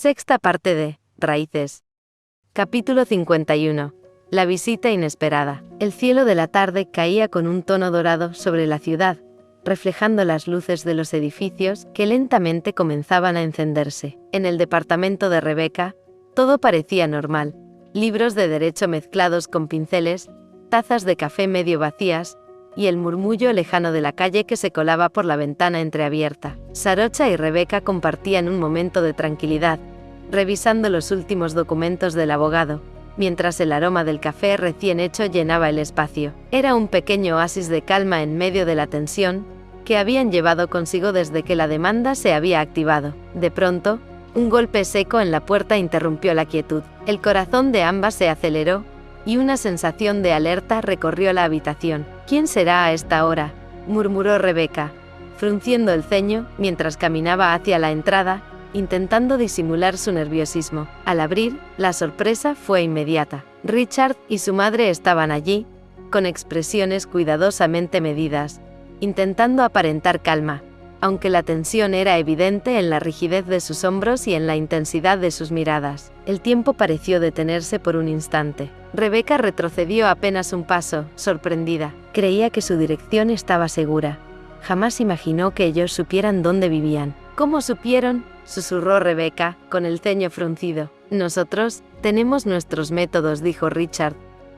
Sexta parte de Raíces. Capítulo 51. La visita inesperada. El cielo de la tarde caía con un tono dorado sobre la ciudad, reflejando las luces de los edificios que lentamente comenzaban a encenderse. En el departamento de Rebecca, todo parecía normal. Libros de derecho mezclados con pinceles, tazas de café medio vacías, y el murmullo lejano de la calle que se colaba por la ventana entreabierta. Sarocha y Rebecca compartían un momento de tranquilidad, revisando los últimos documentos del abogado, mientras el aroma del café recién hecho llenaba el espacio. Era un pequeño oasis de calma en medio de la tensión que habían llevado consigo desde que la demanda se había activado. De pronto, un golpe seco en la puerta interrumpió la quietud. El corazón de ambas se aceleró, y una sensación de alerta recorrió la habitación. «¿Quién será a esta hora?», murmuró Rebecca, frunciendo el ceño mientras caminaba hacia la entrada, intentando disimular su nerviosismo. Al abrir, la sorpresa fue inmediata. Richard y su madre estaban allí, con expresiones cuidadosamente medidas, intentando aparentar calma, aunque la tensión era evidente en la rigidez de sus hombros y en la intensidad de sus miradas. El tiempo pareció detenerse por un instante. Rebecca retrocedió apenas un paso, sorprendida. Creía que su dirección estaba segura. Jamás imaginó que ellos supieran dónde vivían. «¿Cómo supieron?», susurró Rebecca, con el ceño fruncido. «Nosotros tenemos nuestros métodos», dijo Richard,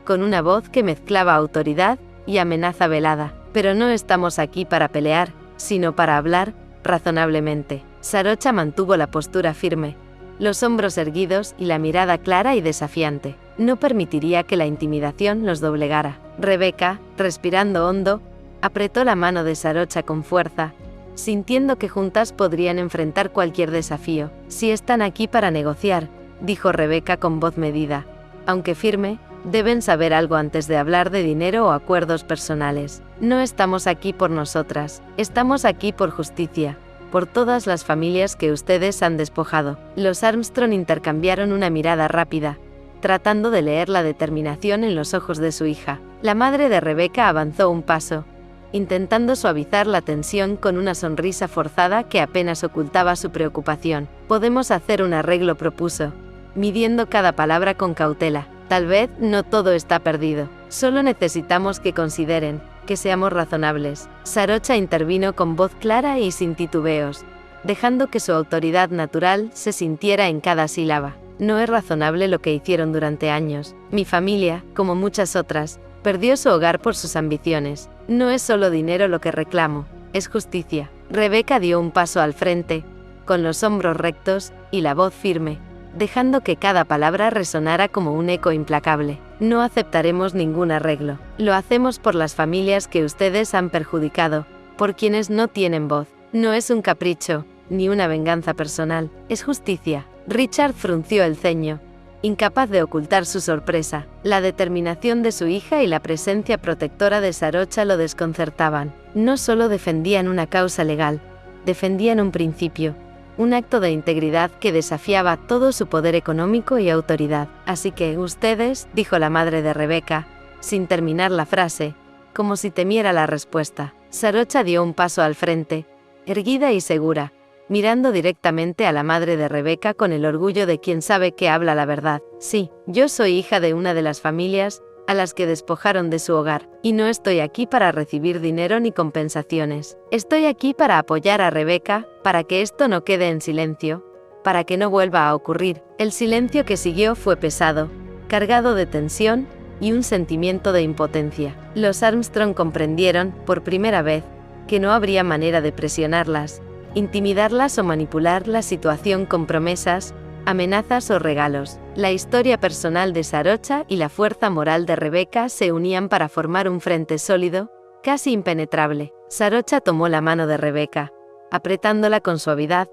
con una voz que mezclaba autoridad y amenaza velada. «Pero no estamos aquí para pelear, sino para hablar razonablemente». Sarocha mantuvo la postura firme, los hombros erguidos y la mirada clara y desafiante. No permitiría que la intimidación los doblegara. Rebecca, respirando hondo, apretó la mano de Sarocha con fuerza, sintiendo que juntas podrían enfrentar cualquier desafío. «Si están aquí para negociar», dijo Rebecca con voz medida, aunque firme, «deben saber algo antes de hablar de dinero o acuerdos personales. No estamos aquí por nosotras, estamos aquí por justicia, por todas las familias que ustedes han despojado». Los Armstrong intercambiaron una mirada rápida, tratando de leer la determinación en los ojos de su hija. La madre de Rebecca avanzó un paso, intentando suavizar la tensión con una sonrisa forzada que apenas ocultaba su preocupación. «Podemos hacer un arreglo», propuso, midiendo cada palabra con cautela. «Tal vez no todo está perdido. Solo necesitamos que consideren, que seamos razonables». Sarocha intervino con voz clara y sin titubeos, dejando que su autoridad natural se sintiera en cada sílaba. «No es razonable lo que hicieron durante años. Mi familia, como muchas otras, perdió su hogar por sus ambiciones. No es solo dinero lo que reclamo, es justicia». Rebecca dio un paso al frente, con los hombros rectos y la voz firme, dejando que cada palabra resonara como un eco implacable. «No aceptaremos ningún arreglo. Lo hacemos por las familias que ustedes han perjudicado, por quienes no tienen voz. No es un capricho, ni una venganza personal, es justicia». Richard frunció el ceño, incapaz de ocultar su sorpresa. La determinación de su hija y la presencia protectora de Sarocha lo desconcertaban. No solo defendían una causa legal, defendían un principio, un acto de integridad que desafiaba todo su poder económico y autoridad. «Así que ustedes», dijo la madre de Rebecca, sin terminar la frase, como si temiera la respuesta. Sarocha dio un paso al frente, erguida y segura, mirando directamente a la madre de Rebecca con el orgullo de quien sabe que habla la verdad. «Sí, yo soy hija de una de las familias a las que despojaron de su hogar, y no estoy aquí para recibir dinero ni compensaciones. Estoy aquí para apoyar a Rebecca, para que esto no quede en silencio, para que no vuelva a ocurrir». El silencio que siguió fue pesado, cargado de tensión y un sentimiento de impotencia. Los Armstrong comprendieron, por primera vez, que no habría manera de presionarlas, intimidarlas o manipular la situación con promesas, amenazas o regalos. La historia personal de Sarocha y la fuerza moral de Rebecca se unían para formar un frente sólido, casi impenetrable. Sarocha tomó la mano de Rebecca, apretándola con suavidad,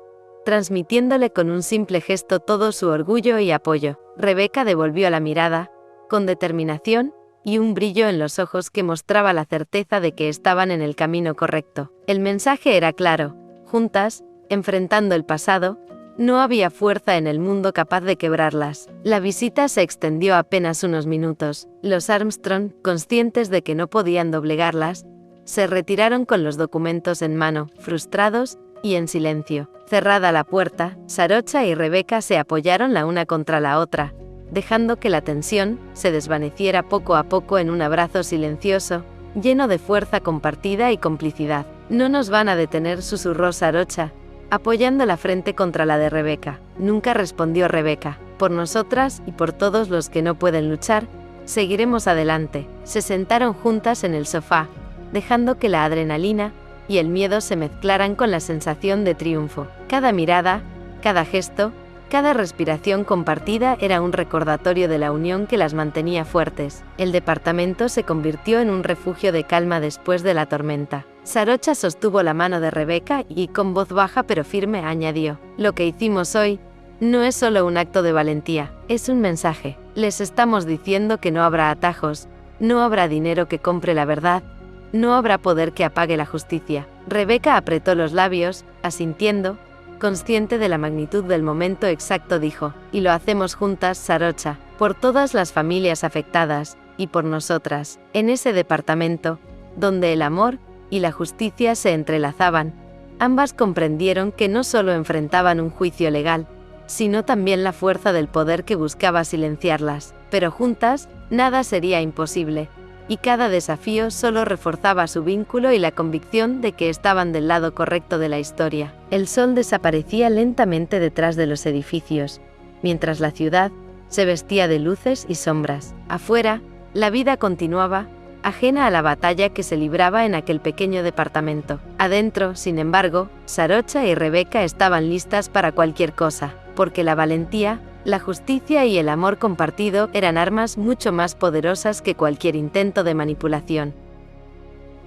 transmitiéndole con un simple gesto todo su orgullo y apoyo. Rebecca devolvió la mirada, con determinación y un brillo en los ojos que mostraba la certeza de que estaban en el camino correcto. El mensaje era claro. Juntas, enfrentando el pasado, no había fuerza en el mundo capaz de quebrarlas. La visita se extendió apenas unos minutos. Los Armstrong, conscientes de que no podían doblegarlas, se retiraron con los documentos en mano, frustrados, y en silencio. Cerrada la puerta, Sarocha y Rebeca se apoyaron la una contra la otra, dejando que la tensión se desvaneciera poco a poco en un abrazo silencioso, lleno de fuerza compartida y complicidad. «No nos van a detener», susurró Sarocha, apoyando la frente contra la de Rebeca. «Nunca», respondió Rebeca. «Por nosotras y por todos los que no pueden luchar, seguiremos adelante». Se sentaron juntas en el sofá, dejando que la adrenalina y el miedo se mezclaran con la sensación de triunfo. Cada mirada, cada gesto, cada respiración compartida era un recordatorio de la unión que las mantenía fuertes. El departamento se convirtió en un refugio de calma después de la tormenta. Sarocha sostuvo la mano de Rebeca y, con voz baja pero firme, añadió: «Lo que hicimos hoy no es solo un acto de valentía, es un mensaje. Les estamos diciendo que no habrá atajos, no habrá dinero que compre la verdad, no habrá poder que apague la justicia». Rebeca apretó los labios, asintiendo, consciente de la magnitud del momento exacto. Dijo: «Y lo hacemos juntas, Sarocha, por todas las familias afectadas, y por nosotras». En ese departamento, donde el amor y la justicia se entrelazaban, ambas comprendieron que no solo enfrentaban un juicio legal, sino también la fuerza del poder que buscaba silenciarlas. Pero juntas, nada sería imposible, y cada desafío solo reforzaba su vínculo y la convicción de que estaban del lado correcto de la historia. El sol desaparecía lentamente detrás de los edificios, mientras la ciudad se vestía de luces y sombras. Afuera, la vida continuaba, ajena a la batalla que se libraba en aquel pequeño departamento. Adentro, sin embargo, Sarocha y Rebeca estaban listas para cualquier cosa, porque la valentía, la justicia y el amor compartido eran armas mucho más poderosas que cualquier intento de manipulación.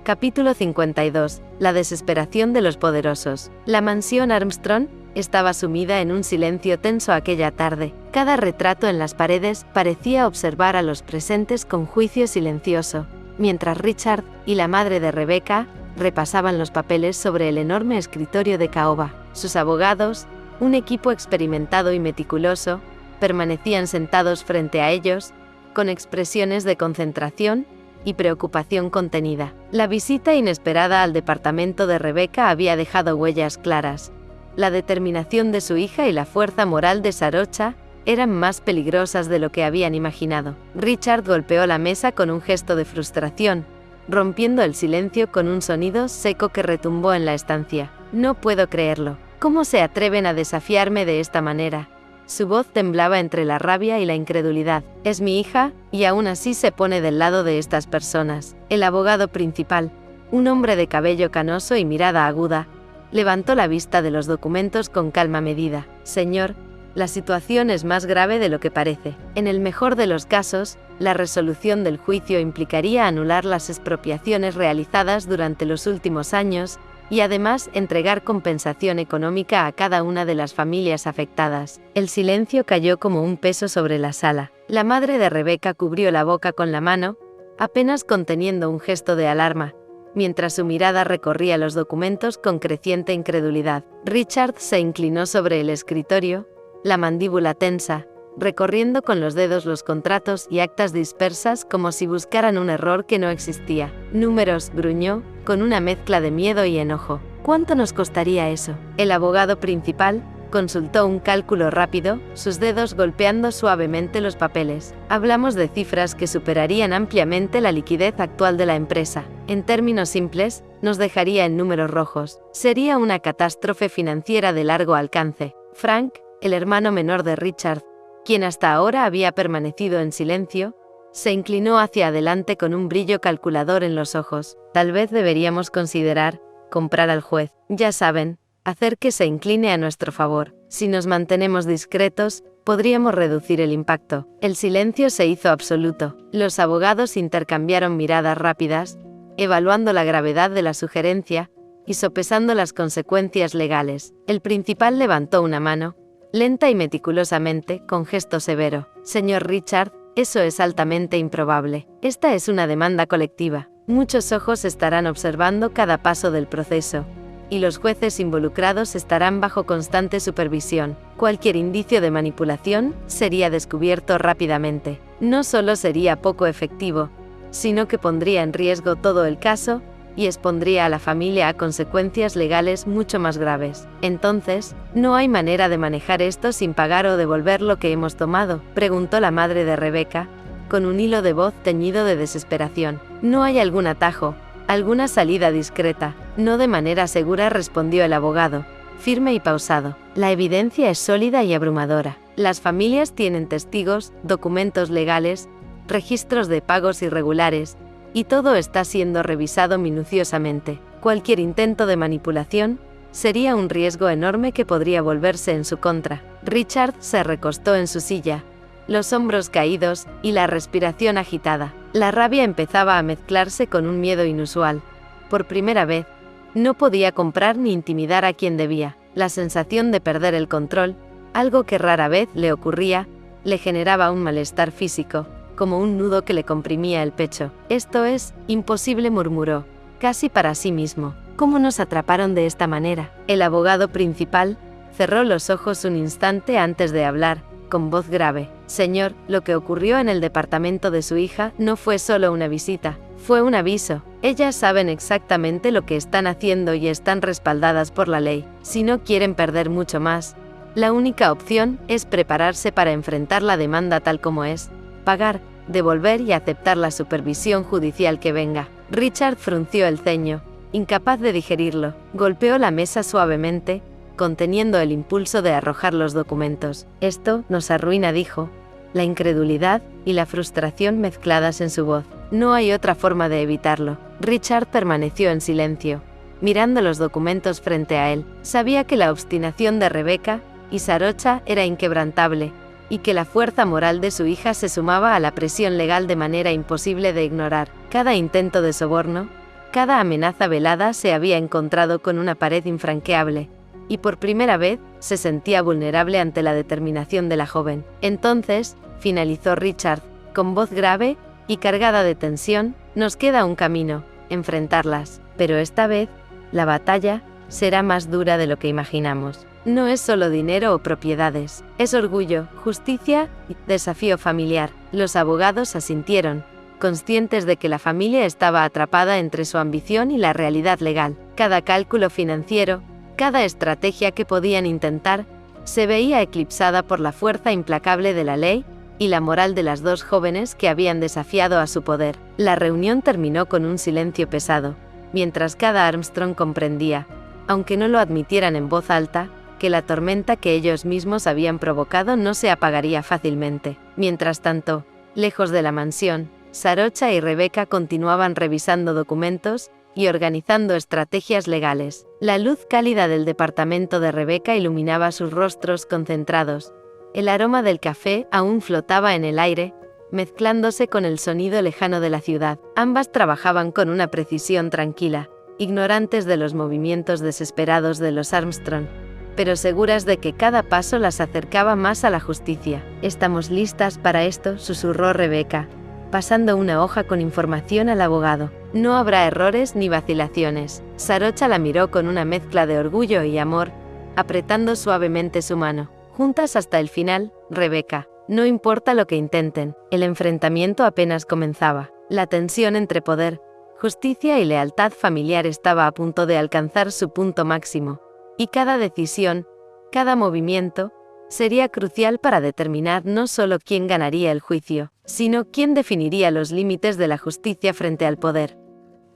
Capítulo 52. La desesperación de los poderosos. La mansión Armstrong estaba sumida en un silencio tenso aquella tarde. Cada retrato en las paredes parecía observar a los presentes con juicio silencioso, mientras Richard y la madre de Rebeca repasaban los papeles sobre el enorme escritorio de caoba. Sus abogados, un equipo experimentado y meticuloso, permanecían sentados frente a ellos, con expresiones de concentración y preocupación contenida. La visita inesperada al departamento de Rebeca había dejado huellas claras. La determinación de su hija y la fuerza moral de Sarocha eran más peligrosas de lo que habían imaginado. Richard golpeó la mesa con un gesto de frustración, rompiendo el silencio con un sonido seco que retumbó en la estancia. «No puedo creerlo. ¿Cómo se atreven a desafiarme de esta manera?». Su voz temblaba entre la rabia y la incredulidad. «Es mi hija, y aún así se pone del lado de estas personas». El abogado principal, un hombre de cabello canoso y mirada aguda, levantó la vista de los documentos con calma medida. «Señor, la situación es más grave de lo que parece. En el mejor de los casos, la resolución del juicio implicaría anular las expropiaciones realizadas durante los últimos años y además entregar compensación económica a cada una de las familias afectadas». El silencio cayó como un peso sobre la sala. La madre de Rebeca cubrió la boca con la mano, apenas conteniendo un gesto de alarma, mientras su mirada recorría los documentos con creciente incredulidad. Richard se inclinó sobre el escritorio, la mandíbula tensa, recorriendo con los dedos los contratos y actas dispersas como si buscaran un error que no existía. «Números», gruñó, con una mezcla de miedo y enojo. «¿Cuánto nos costaría eso?». El abogado principal consultó un cálculo rápido, sus dedos golpeando suavemente los papeles. «Hablamos de cifras que superarían ampliamente la liquidez actual de la empresa. En términos simples, nos dejaría en números rojos. Sería una catástrofe financiera de largo alcance». Frank, el hermano menor de Richard, quien hasta ahora había permanecido en silencio, se inclinó hacia adelante con un brillo calculador en los ojos. «Tal vez deberíamos considerar comprar al juez. Ya saben, hacer que se incline a nuestro favor. Si nos mantenemos discretos, podríamos reducir el impacto». El silencio se hizo absoluto. Los abogados intercambiaron miradas rápidas, evaluando la gravedad de la sugerencia y sopesando las consecuencias legales. El principal levantó una mano, lenta y meticulosamente, con gesto severo. «Señor Richard, eso es altamente improbable. Esta es una demanda colectiva. Muchos ojos estarán observando cada paso del proceso, y los jueces involucrados estarán bajo constante supervisión. Cualquier indicio de manipulación sería descubierto rápidamente. No solo sería poco efectivo, sino que pondría en riesgo todo el caso y expondría a la familia a consecuencias legales mucho más graves. Entonces, ¿no hay manera de manejar esto sin pagar o devolver lo que hemos tomado?, preguntó la madre de Rebeca, con un hilo de voz teñido de desesperación. ¿No hay algún atajo, alguna salida discreta? No de manera segura, respondió el abogado, firme y pausado. La evidencia es sólida y abrumadora. Las familias tienen testigos, documentos legales, registros de pagos irregulares, y todo está siendo revisado minuciosamente. Cualquier intento de manipulación sería un riesgo enorme que podría volverse en su contra. Richard se recostó en su silla, los hombros caídos y la respiración agitada. La rabia empezaba a mezclarse con un miedo inusual. Por primera vez, no podía comprar ni intimidar a quien debía. La sensación de perder el control, algo que rara vez le ocurría, le generaba un malestar físico, como un nudo que le comprimía el pecho. «Esto es imposible», murmuró, casi para sí mismo. «¿Cómo nos atraparon de esta manera?». El abogado principal cerró los ojos un instante antes de hablar, con voz grave. «Señor, lo que ocurrió en el departamento de su hija no fue solo una visita, fue un aviso. Ellas saben exactamente lo que están haciendo y están respaldadas por la ley. Si no quieren perder mucho más, la única opción es prepararse para enfrentar la demanda tal como es, pagar, devolver y aceptar la supervisión judicial que venga». Richard frunció el ceño, incapaz de digerirlo. Golpeó la mesa suavemente, conteniendo el impulso de arrojar los documentos. «Esto nos arruina», dijo, la incredulidad y la frustración mezcladas en su voz. «No hay otra forma de evitarlo». Richard permaneció en silencio, mirando los documentos frente a él. Sabía que la obstinación de Rebeca y Sarocha era inquebrantable, y que la fuerza moral de su hija se sumaba a la presión legal de manera imposible de ignorar. Cada intento de soborno, cada amenaza velada se había encontrado con una pared infranqueable, y por primera vez se sentía vulnerable ante la determinación de la joven. «Entonces», finalizó Richard, con voz grave y cargada de tensión, «nos queda un camino, enfrentarlas. Pero esta vez, la batalla será más dura de lo que imaginamos. No es solo dinero o propiedades, es orgullo, justicia y desafío familiar». Los abogados asintieron, conscientes de que la familia estaba atrapada entre su ambición y la realidad legal. Cada cálculo financiero, cada estrategia que podían intentar, se veía eclipsada por la fuerza implacable de la ley y la moral de las dos jóvenes que habían desafiado a su poder. La reunión terminó con un silencio pesado, mientras cada Armstrong comprendía, aunque no lo admitieran en voz alta, que la tormenta que ellos mismos habían provocado no se apagaría fácilmente. Mientras tanto, lejos de la mansión, Sarocha y Rebeca continuaban revisando documentos y organizando estrategias legales. La luz cálida del departamento de Rebeca iluminaba sus rostros concentrados. El aroma del café aún flotaba en el aire, mezclándose con el sonido lejano de la ciudad. Ambas trabajaban con una precisión tranquila, ignorantes de los movimientos desesperados de los Armstrong, pero seguras de que cada paso las acercaba más a la justicia. «Estamos listas para esto», susurró Rebeca, pasando una hoja con información al abogado. «No habrá errores ni vacilaciones». Sarocha la miró con una mezcla de orgullo y amor, apretando suavemente su mano. «Juntas hasta el final, Rebeca. No importa lo que intenten». El enfrentamiento apenas comenzaba. La tensión entre poder, justicia y lealtad familiar estaba a punto de alcanzar su punto máximo, y cada decisión, cada movimiento, sería crucial para determinar no solo quién ganaría el juicio, sino quién definiría los límites de la justicia frente al poder.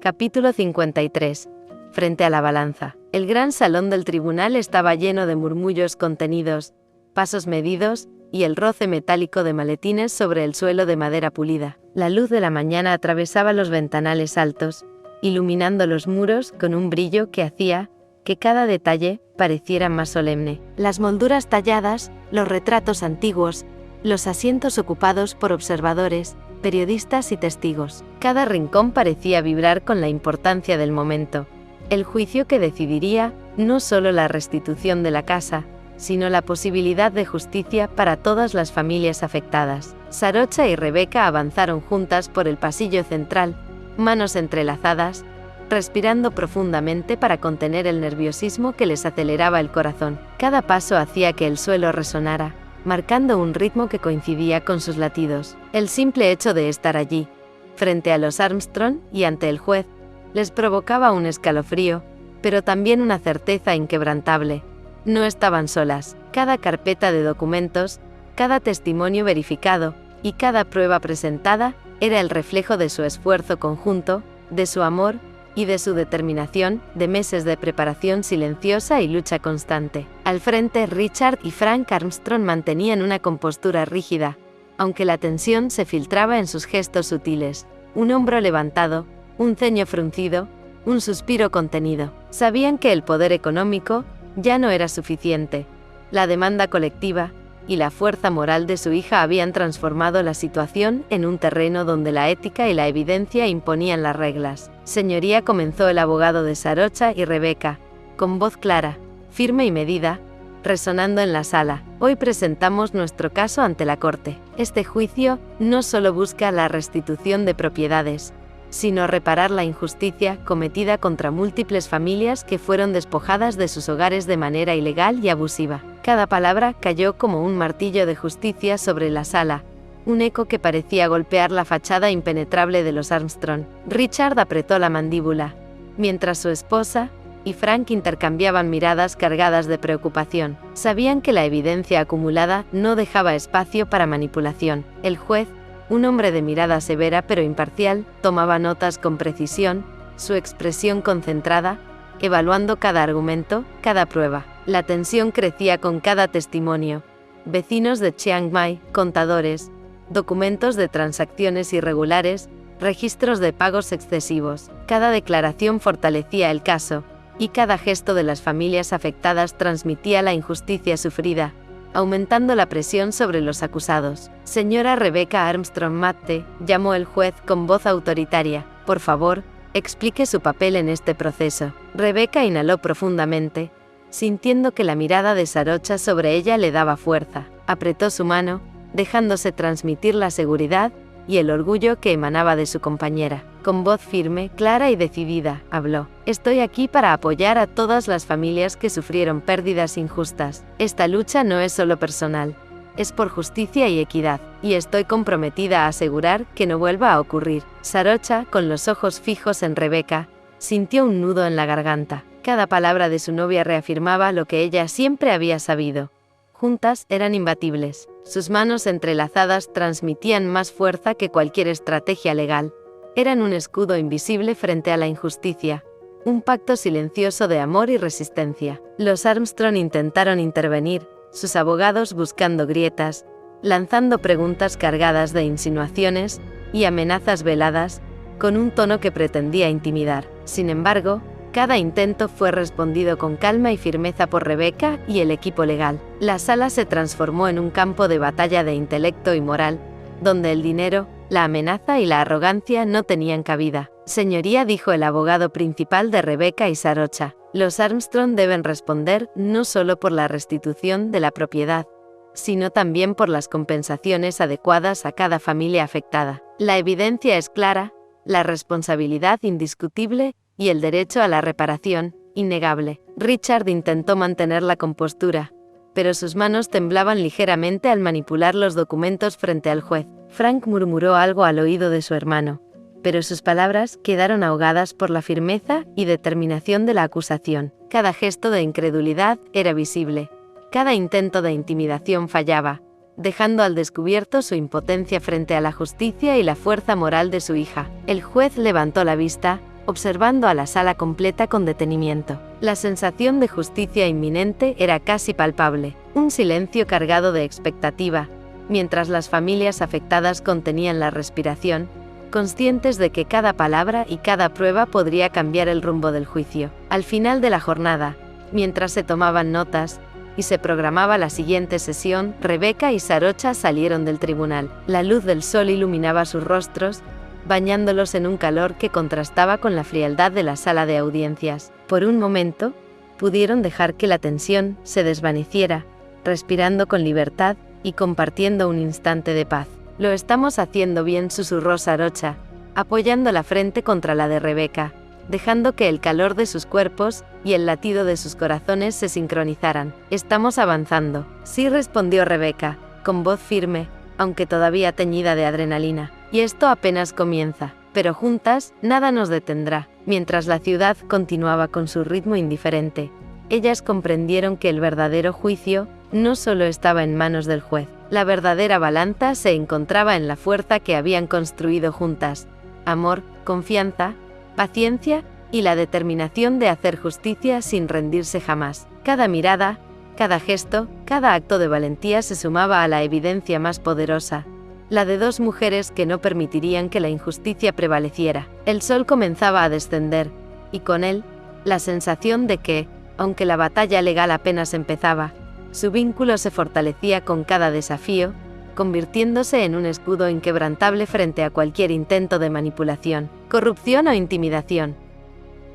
Capítulo 53. Frente a la balanza. El gran salón del tribunal estaba lleno de murmullos contenidos, pasos medidos, y el roce metálico de maletines sobre el suelo de madera pulida. La luz de la mañana atravesaba los ventanales altos, iluminando los muros con un brillo que hacía que cada detalle pareciera más solemne. Las molduras talladas, los retratos antiguos, los asientos ocupados por observadores, periodistas y testigos. Cada rincón parecía vibrar con la importancia del momento. El juicio que decidiría no solo la restitución de la casa, sino la posibilidad de justicia para todas las familias afectadas. Sarocha y Rebeca avanzaron juntas por el pasillo central, manos entrelazadas, respirando profundamente para contener el nerviosismo que les aceleraba el corazón. Cada paso hacía que el suelo resonara, marcando un ritmo que coincidía con sus latidos. El simple hecho de estar allí, frente a los Armstrong y ante el juez, les provocaba un escalofrío, pero también una certeza inquebrantable. No estaban solas. Cada carpeta de documentos, cada testimonio verificado y cada prueba presentada era el reflejo de su esfuerzo conjunto, de su amor y de su determinación, de meses de preparación silenciosa y lucha constante. Al frente, Richard y Frank Armstrong mantenían una compostura rígida, aunque la tensión se filtraba en sus gestos sutiles. Un hombro levantado, un ceño fruncido, un suspiro contenido. Sabían que el poder económico ya no era suficiente. La demanda colectiva y la fuerza moral de su hija habían transformado la situación en un terreno donde la ética y la evidencia imponían las reglas. Señoría, comenzó el abogado de Sarocha y Rebecca, con voz clara, firme y medida, resonando en la sala. Hoy presentamos nuestro caso ante la corte. Este juicio no solo busca la restitución de propiedades, sino reparar la injusticia cometida contra múltiples familias que fueron despojadas de sus hogares de manera ilegal y abusiva. Cada palabra cayó como un martillo de justicia sobre la sala, un eco que parecía golpear la fachada impenetrable de los Armstrong. Richard apretó la mandíbula, mientras su esposa y Frank intercambiaban miradas cargadas de preocupación. Sabían que la evidencia acumulada no dejaba espacio para manipulación. El juez, un hombre de mirada severa pero imparcial, tomaba notas con precisión, su expresión concentrada, evaluando cada argumento, cada prueba. La tensión crecía con cada testimonio. Vecinos de Chiang Mai, contadores, documentos de transacciones irregulares, registros de pagos excesivos. Cada declaración fortalecía el caso, y cada gesto de las familias afectadas transmitía la injusticia sufrida, aumentando la presión sobre los acusados. Señora Rebecca Armstrong Matte, llamó el juez con voz autoritaria, por favor, explique su papel en este proceso. Rebecca inhaló profundamente, sintiendo que la mirada de Sarocha sobre ella le daba fuerza. Apretó su mano, dejándose transmitir la seguridad y el orgullo que emanaba de su compañera. Con voz firme, clara y decidida, habló. Estoy aquí para apoyar a todas las familias que sufrieron pérdidas injustas. Esta lucha no es solo personal, es por justicia y equidad, y estoy comprometida a asegurar que no vuelva a ocurrir. Sarocha, con los ojos fijos en Rebecca, sintió un nudo en la garganta. Cada palabra de su novia reafirmaba lo que ella siempre había sabido. Juntas eran imbatibles. Sus manos entrelazadas transmitían más fuerza que cualquier estrategia legal. Eran un escudo invisible frente a la injusticia, un pacto silencioso de amor y resistencia. Los Armstrong intentaron intervenir, sus abogados buscando grietas, lanzando preguntas cargadas de insinuaciones y amenazas veladas, con un tono que pretendía intimidar. Sin embargo, cada intento fue respondido con calma y firmeza por Rebecca y el equipo legal. La sala se transformó en un campo de batalla de intelecto y moral, donde el dinero, la amenaza y la arrogancia no tenían cabida. Señoría, dijo el abogado principal de Rebecca y Sarocha, los Armstrong deben responder no solo por la restitución de la propiedad, sino también por las compensaciones adecuadas a cada familia afectada. La evidencia es clara, la responsabilidad indiscutible y el derecho a la reparación, innegable. Richard intentó mantener la compostura, pero sus manos temblaban ligeramente al manipular los documentos frente al juez. Frank murmuró algo al oído de su hermano, pero sus palabras quedaron ahogadas por la firmeza y determinación de la acusación. Cada gesto de incredulidad era visible, cada intento de intimidación fallaba, dejando al descubierto su impotencia frente a la justicia y la fuerza moral de su hija. El juez levantó la vista, observando a la sala completa con detenimiento. La sensación de justicia inminente era casi palpable, un silencio cargado de expectativa, mientras las familias afectadas contenían la respiración, conscientes de que cada palabra y cada prueba podría cambiar el rumbo del juicio. Al final de la jornada, mientras se tomaban notas y se programaba la siguiente sesión, Rebecca y Sarocha salieron del tribunal. La luz del sol iluminaba sus rostros, bañándolos en un calor que contrastaba con la frialdad de la sala de audiencias. Por un momento, pudieron dejar que la tensión se desvaneciera, respirando con libertad y compartiendo un instante de paz. Lo estamos haciendo bien, susurró Sarocha, apoyando la frente contra la de Rebecca, dejando que el calor de sus cuerpos y el latido de sus corazones se sincronizaran. Estamos avanzando. Sí, respondió Rebecca, con voz firme, aunque todavía teñida de adrenalina. Y esto apenas comienza. pero juntas, nada nos detendrá. Mientras la ciudad continuaba con su ritmo indiferente, ellas comprendieron que el verdadero juicio no solo estaba en manos del juez. La verdadera balanza se encontraba en la fuerza que habían construido juntas: amor, confianza, paciencia y la determinación de hacer justicia sin rendirse jamás. Cada mirada, cada gesto, cada acto de valentía se sumaba a la evidencia más poderosa, la de dos mujeres que no permitirían que la injusticia prevaleciera. El sol comenzaba a descender, y con él, la sensación de que, aunque la batalla legal apenas empezaba, su vínculo se fortalecía con cada desafío, convirtiéndose en un escudo inquebrantable frente a cualquier intento de manipulación, corrupción o intimidación.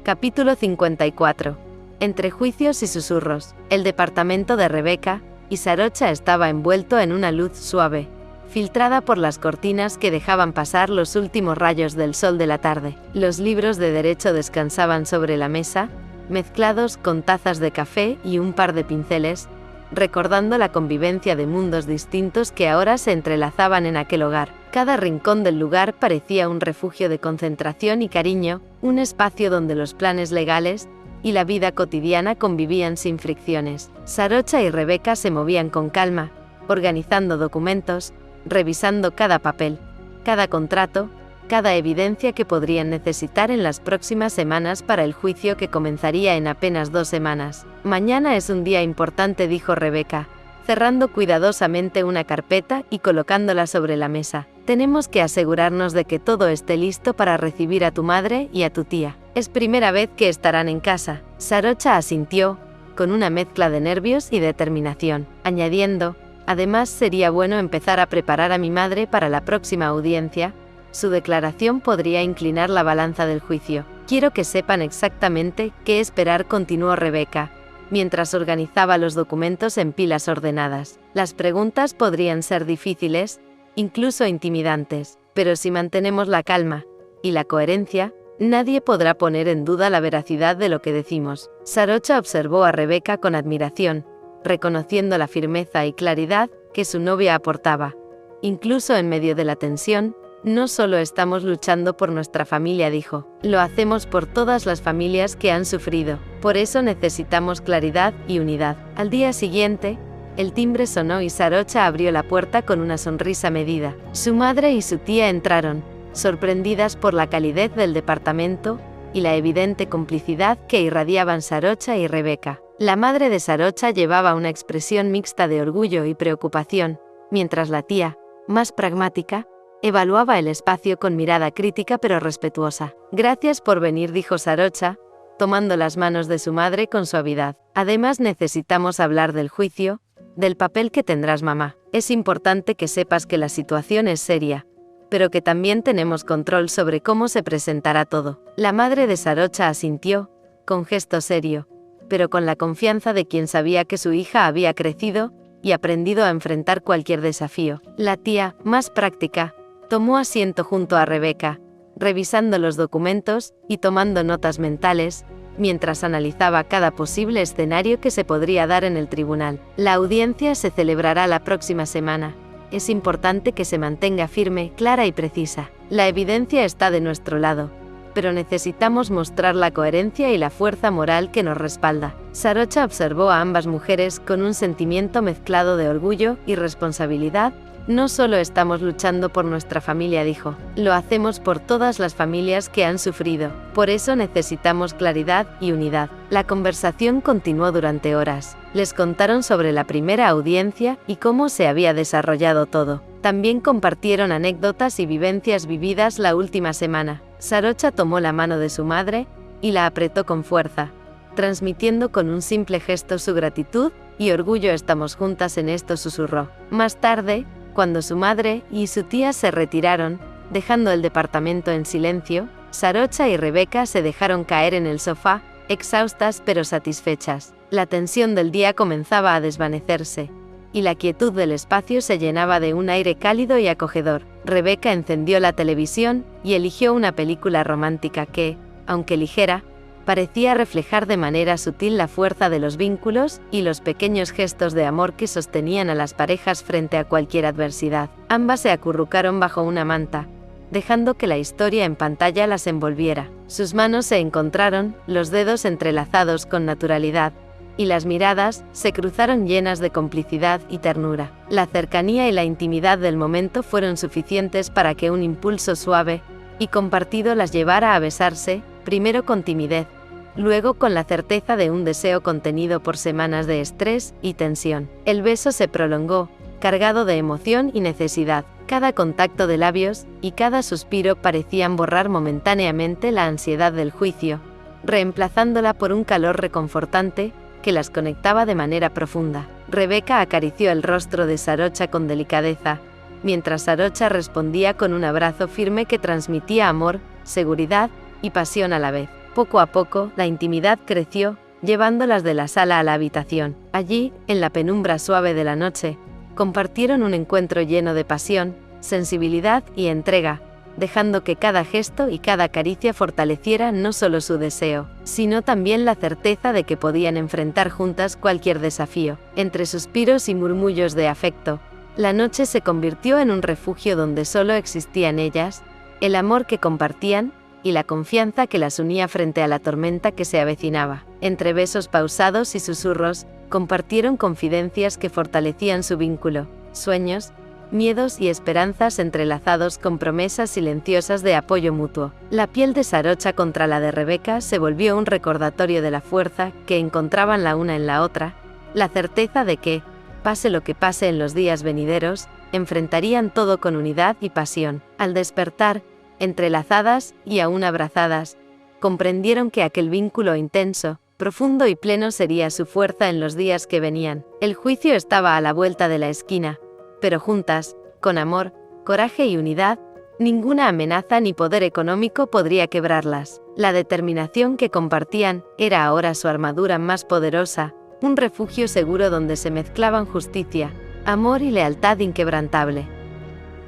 Capítulo 54. Entre juicios y susurros. El departamento de Rebecca y Sarocha estaba envuelto en una luz suave, filtrada por las cortinas que dejaban pasar los últimos rayos del sol de la tarde. Los libros de derecho descansaban sobre la mesa, mezclados con tazas de café y un par de pinceles, recordando la convivencia de mundos distintos que ahora se entrelazaban en aquel hogar. Cada rincón del lugar parecía un refugio de concentración y cariño, un espacio donde los planes legales y la vida cotidiana convivían sin fricciones. Sarocha y Rebecca se movían con calma, organizando documentos, revisando cada papel, cada contrato, cada evidencia que podrían necesitar en las próximas semanas para el juicio que comenzaría en apenas 2 semanas. Mañana es un día importante, dijo Rebecca, cerrando cuidadosamente una carpeta y colocándola sobre la mesa. Tenemos que asegurarnos de que todo esté listo para recibir a tu madre y a tu tía. Es primera vez que estarán en casa. Sarocha asintió, con una mezcla de nervios y determinación, añadiendo: además sería bueno empezar a preparar a mi madre para la próxima audiencia. Su declaración podría inclinar la balanza del juicio. Quiero que sepan exactamente qué esperar, continuó Rebecca, mientras organizaba los documentos en pilas ordenadas. Las preguntas podrían ser difíciles, incluso intimidantes, pero si mantenemos la calma y la coherencia, nadie podrá poner en duda la veracidad de lo que decimos. Sarocha observó a Rebecca con admiración, reconociendo la firmeza y claridad que su novia aportaba. Incluso en medio de la tensión, no solo estamos luchando por nuestra familia, dijo, lo hacemos por todas las familias que han sufrido. Por eso necesitamos claridad y unidad. Al día siguiente, el timbre sonó y Sarocha abrió la puerta con una sonrisa medida. Su madre y su tía entraron, sorprendidas por la calidez del departamento y la evidente complicidad que irradiaban Sarocha y Rebecca. La madre de Sarocha llevaba una expresión mixta de orgullo y preocupación, mientras la tía, más pragmática, evaluaba el espacio con mirada crítica pero respetuosa. Gracias por venir, dijo Sarocha, tomando las manos de su madre con suavidad. Además necesitamos hablar del juicio, del papel que tendrás, mamá. Es importante que sepas que la situación es seria, pero que también tenemos control sobre cómo se presentará todo. La madre de Sarocha asintió, con gesto serio, pero con la confianza de quien sabía que su hija había crecido y aprendido a enfrentar cualquier desafío. La tía, más práctica, tomó asiento junto a Rebecca, revisando los documentos y tomando notas mentales, mientras analizaba cada posible escenario que se podría dar en el tribunal. La audiencia se celebrará la próxima semana. Es importante que se mantenga firme, clara y precisa. La evidencia está de nuestro lado, pero necesitamos mostrar la coherencia y la fuerza moral que nos respalda. Sarocha observó a ambas mujeres con un sentimiento mezclado de orgullo y responsabilidad. No solo estamos luchando por nuestra familia, dijo, lo hacemos por todas las familias que han sufrido. Por eso necesitamos claridad y unidad. La conversación continuó durante horas. Les contaron sobre la primera audiencia y cómo se había desarrollado todo. También compartieron anécdotas y vivencias vividas la última semana. Sarocha tomó la mano de su madre y la apretó con fuerza, transmitiendo con un simple gesto su gratitud y orgullo. Estamos juntas en esto, susurró. Más tarde, cuando su madre y su tía se retiraron, dejando el departamento en silencio, Sarocha y Rebecca se dejaron caer en el sofá, exhaustas pero satisfechas. La tensión del día comenzaba a desvanecerse, y la quietud del espacio se llenaba de un aire cálido y acogedor. Rebecca encendió la televisión y eligió una película romántica que, aunque ligera, parecía reflejar de manera sutil la fuerza de los vínculos y los pequeños gestos de amor que sostenían a las parejas frente a cualquier adversidad. Ambas se acurrucaron bajo una manta, dejando que la historia en pantalla las envolviera. Sus manos se encontraron, los dedos entrelazados con naturalidad, y las miradas se cruzaron llenas de complicidad y ternura. La cercanía y la intimidad del momento fueron suficientes para que un impulso suave y compartido las llevara a besarse, primero con timidez, luego con la certeza de un deseo contenido por semanas de estrés y tensión. El beso se prolongó, cargado de emoción y necesidad. Cada contacto de labios y cada suspiro parecían borrar momentáneamente la ansiedad del juicio, reemplazándola por un calor reconfortante que las conectaba de manera profunda. Rebeca acarició el rostro de Sarocha con delicadeza, mientras Sarocha respondía con un abrazo firme que transmitía amor, seguridad y pasión a la vez. Poco a poco, la intimidad creció, llevándolas de la sala a la habitación. Allí, en la penumbra suave de la noche, compartieron un encuentro lleno de pasión, sensibilidad y entrega, dejando que cada gesto y cada caricia fortaleciera no solo su deseo, sino también la certeza de que podían enfrentar juntas cualquier desafío. Entre suspiros y murmullos de afecto, la noche se convirtió en un refugio donde solo existían ellas, el amor que compartían y la confianza que las unía frente a la tormenta que se avecinaba. Entre besos pausados y susurros, compartieron confidencias que fortalecían su vínculo, sueños, miedos y esperanzas entrelazados con promesas silenciosas de apoyo mutuo. La piel de Sarocha contra la de Rebeca se volvió un recordatorio de la fuerza que encontraban la una en la otra, la certeza de que, pase lo que pase en los días venideros, enfrentarían todo con unidad y pasión. Al despertar, entrelazadas y aún abrazadas, comprendieron que aquel vínculo intenso, profundo y pleno sería su fuerza en los días que venían. El juicio estaba a la vuelta de la esquina, pero juntas, con amor, coraje y unidad, ninguna amenaza ni poder económico podría quebrarlas. La determinación que compartían era ahora su armadura más poderosa, un refugio seguro donde se mezclaban justicia, amor y lealtad inquebrantable.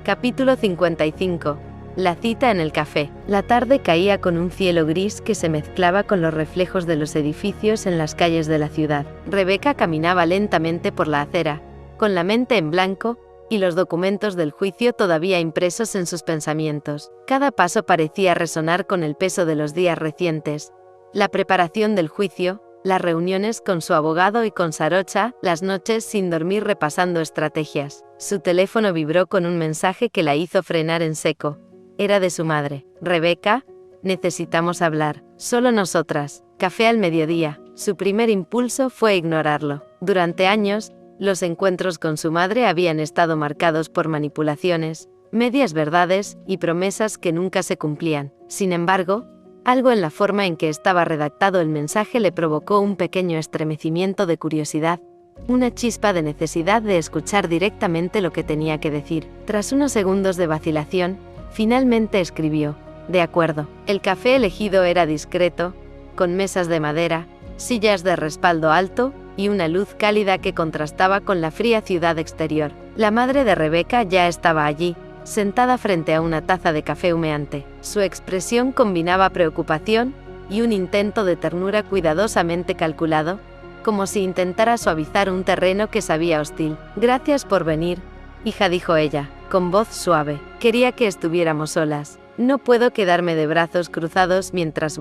Capítulo 55. La cita en el café. La tarde caía con un cielo gris que se mezclaba con los reflejos de los edificios en las calles de la ciudad. Rebeca caminaba lentamente por la acera, con la mente en blanco, y los documentos del juicio todavía impresos en sus pensamientos. Cada paso parecía resonar con el peso de los días recientes. La preparación del juicio, las reuniones con su abogado y con Sarocha, las noches sin dormir repasando estrategias. Su teléfono vibró con un mensaje que la hizo frenar en seco. Era de su madre. Rebeca, necesitamos hablar. Solo nosotras. Café al mediodía. Su primer impulso fue ignorarlo. Durante años, los encuentros con su madre habían estado marcados por manipulaciones, medias verdades y promesas que nunca se cumplían. Sin embargo, algo en la forma en que estaba redactado el mensaje le provocó un pequeño estremecimiento de curiosidad, una chispa de necesidad de escuchar directamente lo que tenía que decir. Tras unos segundos de vacilación, finalmente escribió: de acuerdo. El café elegido era discreto, con mesas de madera, sillas de respaldo alto y una luz cálida que contrastaba con la fría ciudad exterior. La madre de Rebeca ya estaba allí, sentada frente a una taza de café humeante. Su expresión combinaba preocupación y un intento de ternura cuidadosamente calculado, como si intentara suavizar un terreno que sabía hostil. Gracias por venir, hija, dijo ella, con voz suave. Quería que estuviéramos solas. No puedo quedarme de brazos cruzados mientras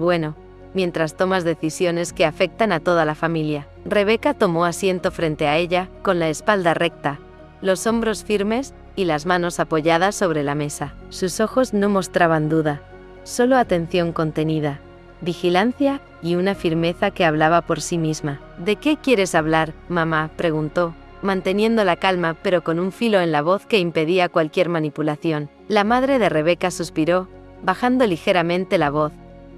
tomas decisiones que afectan a toda la familia. Rebeca tomó asiento frente a ella, con la espalda recta, los hombros firmes y las manos apoyadas sobre la mesa. Sus ojos no mostraban duda, solo atención contenida, vigilancia y una firmeza que hablaba por sí misma. ¿De qué quieres hablar, mamá?, preguntó, manteniendo la calma pero con un filo en la voz que impedía cualquier manipulación. La madre de Rebeca suspiró, bajando ligeramente la voz,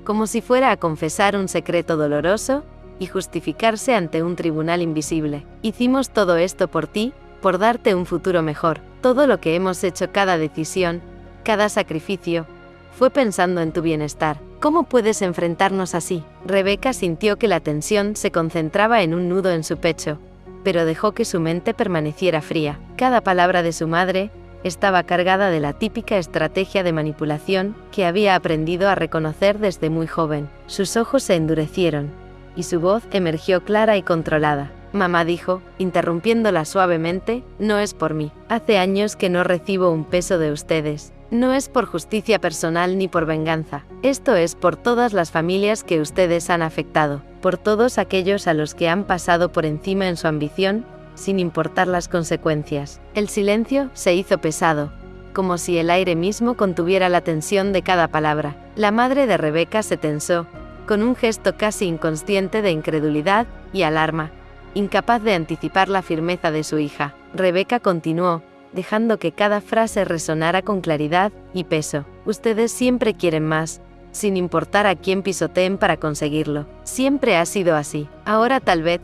como si fuera a confesar un secreto doloroso y justificarse ante un tribunal invisible. Hicimos todo esto por ti, por darte un futuro mejor. Todo lo que hemos hecho, cada decisión, cada sacrificio, fue pensando en tu bienestar. ¿Cómo puedes enfrentarnos así? Rebeca sintió que la tensión se concentraba en un nudo en su pecho, pero dejó que su mente permaneciera fría. Cada palabra de su madre estaba cargada de la típica estrategia de manipulación que había aprendido a reconocer desde muy joven. Sus ojos se endurecieron, y su voz emergió clara y controlada. mamá dijo, interrumpiéndola suavemente, no es por mí. Hace años que no recibo un peso de ustedes. No es por justicia personal ni por venganza. Esto es por todas las familias que ustedes han afectado, por todos aquellos a los que han pasado por encima en su ambición, sin importar las consecuencias. El silencio se hizo pesado, como si el aire mismo contuviera la tensión de cada palabra. La madre de Rebeca se tensó, con un gesto casi inconsciente de incredulidad y alarma, incapaz de anticipar la firmeza de su hija. Rebeca continuó, dejando que cada frase resonara con claridad y peso. Ustedes siempre quieren más, sin importar a quién pisoteen para conseguirlo. Siempre ha sido así. Ahora tal vez,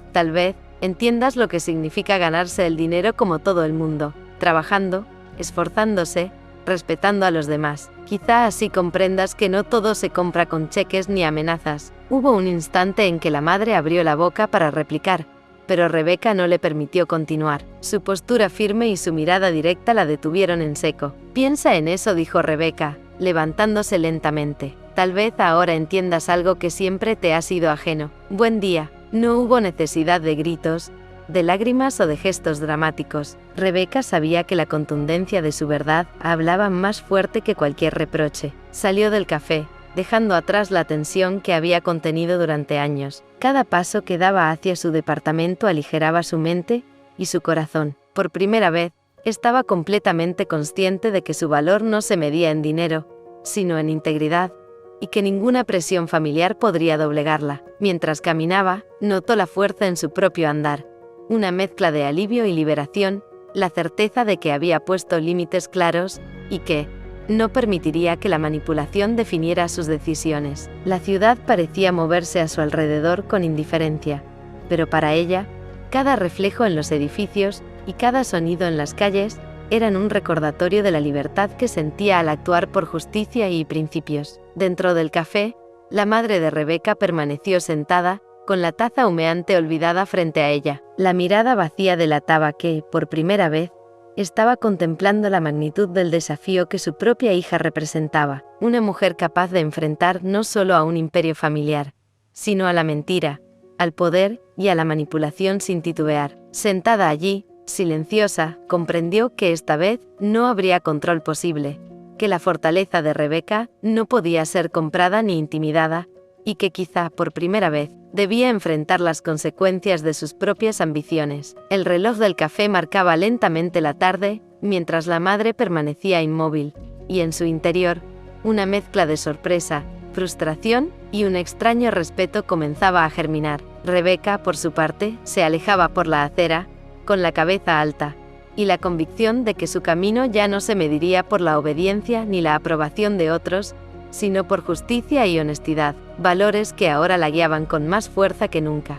entiendas lo que significa ganarse el dinero como todo el mundo, trabajando, esforzándose, respetando a los demás. Quizá así comprendas que no todo se compra con cheques ni amenazas. Hubo un instante en que la madre abrió la boca para replicar, pero Rebeca no le permitió continuar. Su postura firme y su mirada directa la detuvieron en seco. Piensa en eso, dijo Rebeca, levantándose lentamente. Tal vez ahora entiendas algo que siempre te ha sido ajeno. Buen día. No hubo necesidad de gritos, de lágrimas o de gestos dramáticos. Rebeca sabía que la contundencia de su verdad hablaba más fuerte que cualquier reproche. Salió del café, dejando atrás la tensión que había contenido durante años. Cada paso que daba hacia su departamento aligeraba su mente y su corazón. Por primera vez, estaba completamente consciente de que su valor no se medía en dinero, sino en integridad, y que ninguna presión familiar podría doblegarla. Mientras caminaba, notó la fuerza en su propio andar, una mezcla de alivio y liberación, la certeza de que había puesto límites claros, y que no permitiría que la manipulación definiera sus decisiones. La ciudad parecía moverse a su alrededor con indiferencia, pero para ella, cada reflejo en los edificios y cada sonido en las calles eran un recordatorio de la libertad que sentía al actuar por justicia y principios. Dentro del café, la madre de Rebeca permaneció sentada, con la taza humeante olvidada frente a ella. La mirada vacía delataba que, por primera vez, estaba contemplando la magnitud del desafío que su propia hija representaba. Una mujer capaz de enfrentar no solo a un imperio familiar, sino a la mentira, al poder y a la manipulación sin titubear. Sentada allí, silenciosa, comprendió que esta vez no habría control posible, que la fortaleza de Rebeca no podía ser comprada ni intimidada, y que quizá por primera vez debía enfrentar las consecuencias de sus propias ambiciones. El reloj del café marcaba lentamente la tarde, mientras la madre permanecía inmóvil, y en su interior, una mezcla de sorpresa, frustración y un extraño respeto comenzaba a germinar. Rebeca, por su parte, se alejaba por la acera, con la cabeza alta, y la convicción de que su camino ya no se mediría por la obediencia ni la aprobación de otros, sino por justicia y honestidad, valores que ahora la guiaban con más fuerza que nunca.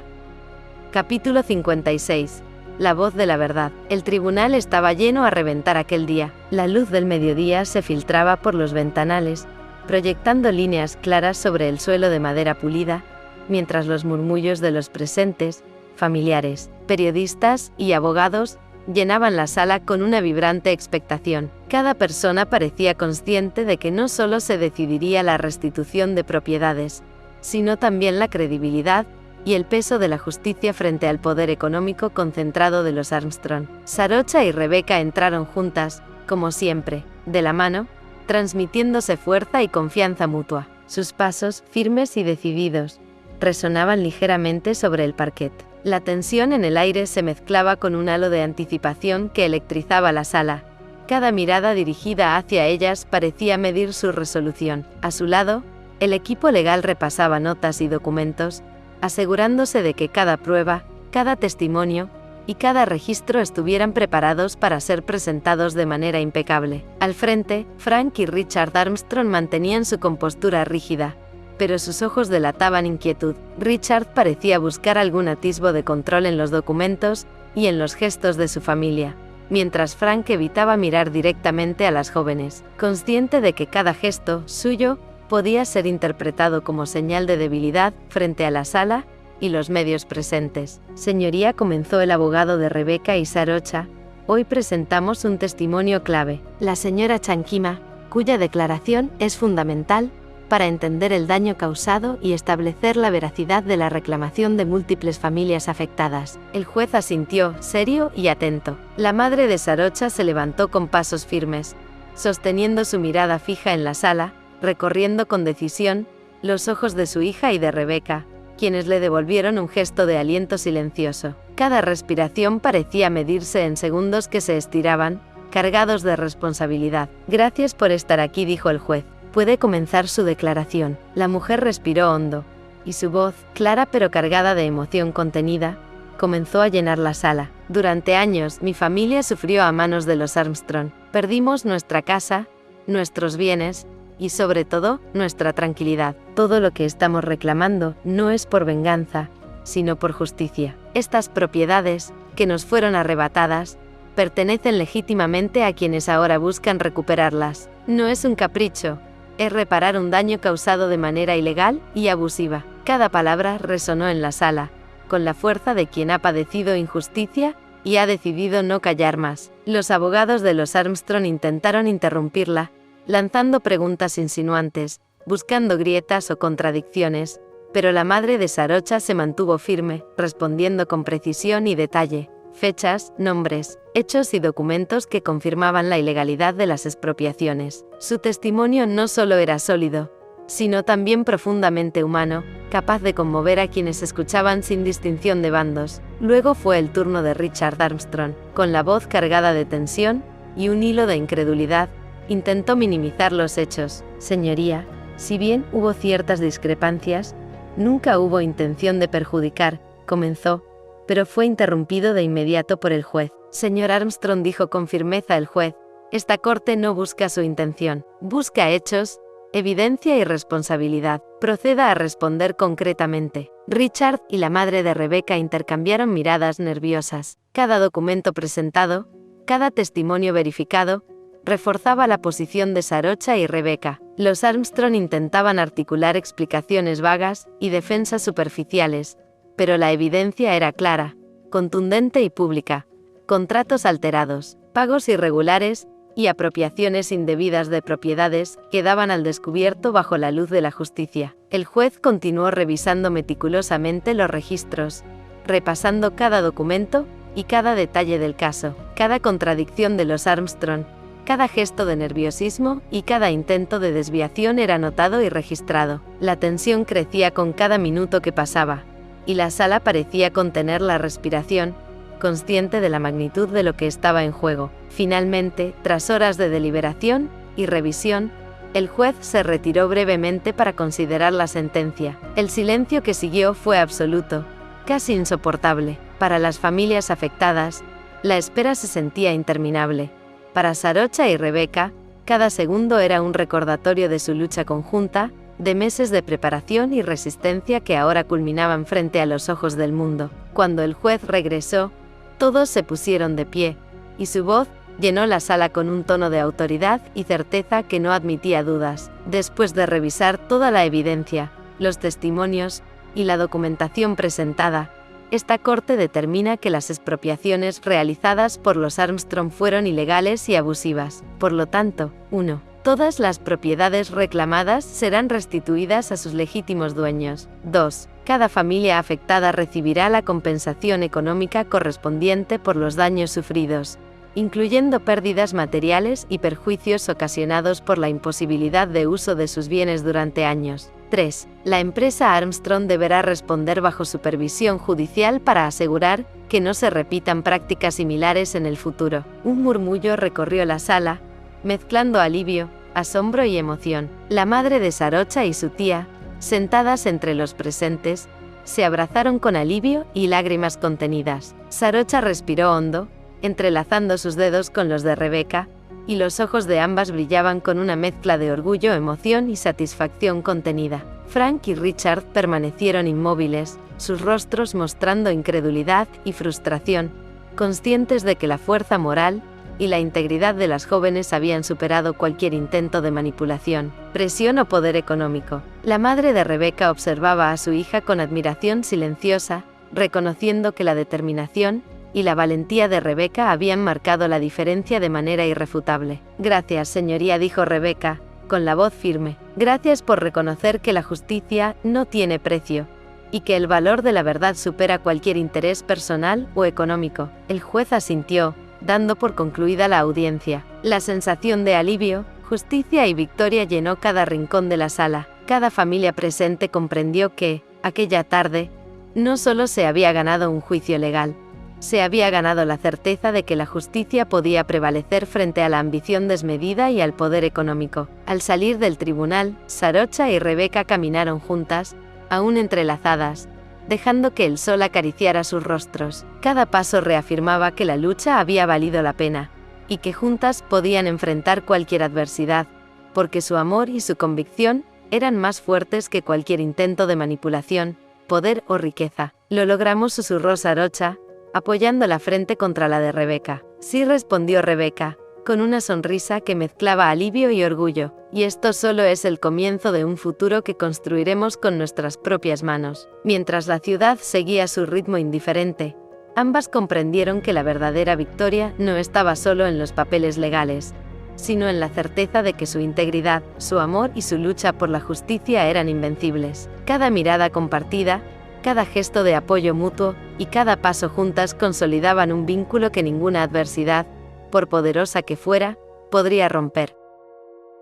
Capítulo 56. La voz de la verdad. El tribunal estaba lleno a reventar aquel día. La luz del mediodía se filtraba por los ventanales, proyectando líneas claras sobre el suelo de madera pulida, mientras los murmullos de los presentes, familiares, periodistas y abogados, llenaban la sala con una vibrante expectación. Cada persona parecía consciente de que no solo se decidiría la restitución de propiedades, sino también la credibilidad y el peso de la justicia frente al poder económico concentrado de los Armstrong. Sarocha y Rebeca entraron juntas, como siempre, de la mano, transmitiéndose fuerza y confianza mutua. Sus pasos, firmes y decididos, resonaban ligeramente sobre el parquet. La tensión en el aire se mezclaba con un halo de anticipación que electrizaba la sala. Cada mirada dirigida hacia ellas parecía medir su resolución. A su lado, el equipo legal repasaba notas y documentos, asegurándose de que cada prueba, cada testimonio y cada registro estuvieran preparados para ser presentados de manera impecable. Al frente, Frank y Richard Armstrong mantenían su compostura rígida, pero sus ojos delataban inquietud. Richard parecía buscar algún atisbo de control en los documentos y en los gestos de su familia, mientras Frank evitaba mirar directamente a las jóvenes, consciente de que cada gesto suyo podía ser interpretado como señal de debilidad frente a la sala y los medios presentes. Señoría, comenzó el abogado de Rebeca y Sarocha, hoy presentamos un testimonio clave. La señora Chankima, cuya declaración es fundamental, para entender el daño causado y establecer la veracidad de la reclamación de múltiples familias afectadas. El juez asintió, serio y atento. La madre de Sarocha se levantó con pasos firmes, sosteniendo su mirada fija en la sala, recorriendo con decisión los ojos de su hija y de Rebeca, quienes le devolvieron un gesto de aliento silencioso. Cada respiración parecía medirse en segundos que se estiraban, cargados de responsabilidad. Gracias por estar aquí, dijo el juez. Puede comenzar su declaración. La mujer respiró hondo, y su voz, clara pero cargada de emoción contenida, comenzó a llenar la sala. Durante años, mi familia sufrió a manos de los Armstrong. Perdimos nuestra casa, nuestros bienes, y sobre todo, nuestra tranquilidad. Todo lo que estamos reclamando no es por venganza, sino por justicia. Estas propiedades, que nos fueron arrebatadas, pertenecen legítimamente a quienes ahora buscan recuperarlas. No es un capricho, es reparar un daño causado de manera ilegal y abusiva. Cada palabra resonó en la sala, con la fuerza de quien ha padecido injusticia y ha decidido no callar más. Los abogados de los Armstrong intentaron interrumpirla, lanzando preguntas insinuantes, buscando grietas o contradicciones, pero la madre de Sarocha se mantuvo firme, respondiendo con precisión y detalle. Fechas, nombres, hechos y documentos que confirmaban la ilegalidad de las expropiaciones. Su testimonio no solo era sólido, sino también profundamente humano, capaz de conmover a quienes escuchaban sin distinción de bandos. Luego fue el turno de Richard Armstrong. Con la voz cargada de tensión y un hilo de incredulidad, intentó minimizar los hechos. Señoría, si bien hubo ciertas discrepancias, nunca hubo intención de perjudicar, comenzó, pero fue interrumpido de inmediato por el juez. Señor Armstrong, dijo con firmeza el juez, esta corte no busca su intención, busca hechos, evidencia y responsabilidad. Proceda a responder concretamente. Richard y la madre de Rebeca intercambiaron miradas nerviosas. Cada documento presentado, cada testimonio verificado, reforzaba la posición de Sarocha y Rebeca. Los Armstrong intentaban articular explicaciones vagas y defensas superficiales, pero la evidencia era clara, contundente y pública. Contratos alterados, pagos irregulares y apropiaciones indebidas de propiedades quedaban al descubierto bajo la luz de la justicia. El juez continuó revisando meticulosamente los registros, repasando cada documento y cada detalle del caso, cada contradicción de los Armstrong, cada gesto de nerviosismo y cada intento de desviación era notado y registrado. La tensión crecía con cada minuto que pasaba, y la sala parecía contener la respiración, consciente de la magnitud de lo que estaba en juego. Finalmente, tras horas de deliberación y revisión, el juez se retiró brevemente para considerar la sentencia. El silencio que siguió fue absoluto, casi insoportable. Para las familias afectadas, la espera se sentía interminable. Para Sarocha y Rebeca, cada segundo era un recordatorio de su lucha conjunta, de meses de preparación y resistencia que ahora culminaban frente a los ojos del mundo. Cuando el juez regresó, todos se pusieron de pie, y su voz llenó la sala con un tono de autoridad y certeza que no admitía dudas. Después de revisar toda la evidencia, los testimonios y la documentación presentada, esta corte determina que las expropiaciones realizadas por los Armstrong fueron ilegales y abusivas. Por lo tanto, 1. Todas las propiedades reclamadas serán restituidas a sus legítimos dueños. 2. Cada familia afectada recibirá la compensación económica correspondiente por los daños sufridos, incluyendo pérdidas materiales y perjuicios ocasionados por la imposibilidad de uso de sus bienes durante años. 3. La empresa Armstrong deberá responder bajo supervisión judicial para asegurar que no se repitan prácticas similares en el futuro. Un murmullo recorrió la sala, mezclando alivio, asombro y emoción. La madre de Sarocha y su tía, sentadas entre los presentes, se abrazaron con alivio y lágrimas contenidas. Sarocha respiró hondo, entrelazando sus dedos con los de Rebeca, y los ojos de ambas brillaban con una mezcla de orgullo, emoción y satisfacción contenida. Frank y Richard permanecieron inmóviles, sus rostros mostrando incredulidad y frustración, conscientes de que la fuerza moral y la integridad de las jóvenes habían superado cualquier intento de manipulación, presión o poder económico. La madre de Rebeca observaba a su hija con admiración silenciosa, reconociendo que la determinación y la valentía de Rebeca habían marcado la diferencia de manera irrefutable. Gracias, señoría, dijo Rebeca, con la voz firme. Gracias por reconocer que la justicia no tiene precio, y que el valor de la verdad supera cualquier interés personal o económico. El juez asintió, dando por concluida la audiencia. La sensación de alivio, justicia y victoria llenó cada rincón de la sala. Cada familia presente comprendió que, aquella tarde, no solo se había ganado un juicio legal, se había ganado la certeza de que la justicia podía prevalecer frente a la ambición desmedida y al poder económico. Al salir del tribunal, Sarocha y Rebeca caminaron juntas, aún entrelazadas, dejando que el sol acariciara sus rostros. Cada paso reafirmaba que la lucha había valido la pena, y que juntas podían enfrentar cualquier adversidad, porque su amor y su convicción eran más fuertes que cualquier intento de manipulación, poder o riqueza. Lo logramos, susurró Sarocha, apoyando la frente contra la de Rebeca. Sí, respondió Rebeca, con una sonrisa que mezclaba alivio y orgullo, y esto solo es el comienzo de un futuro que construiremos con nuestras propias manos. Mientras la ciudad seguía su ritmo indiferente, ambas comprendieron que la verdadera victoria no estaba solo en los papeles legales, sino en la certeza de que su integridad, su amor y su lucha por la justicia eran invencibles. Cada mirada compartida, cada gesto de apoyo mutuo y cada paso juntas consolidaban un vínculo que ninguna adversidad, por poderosa que fuera, podría romper.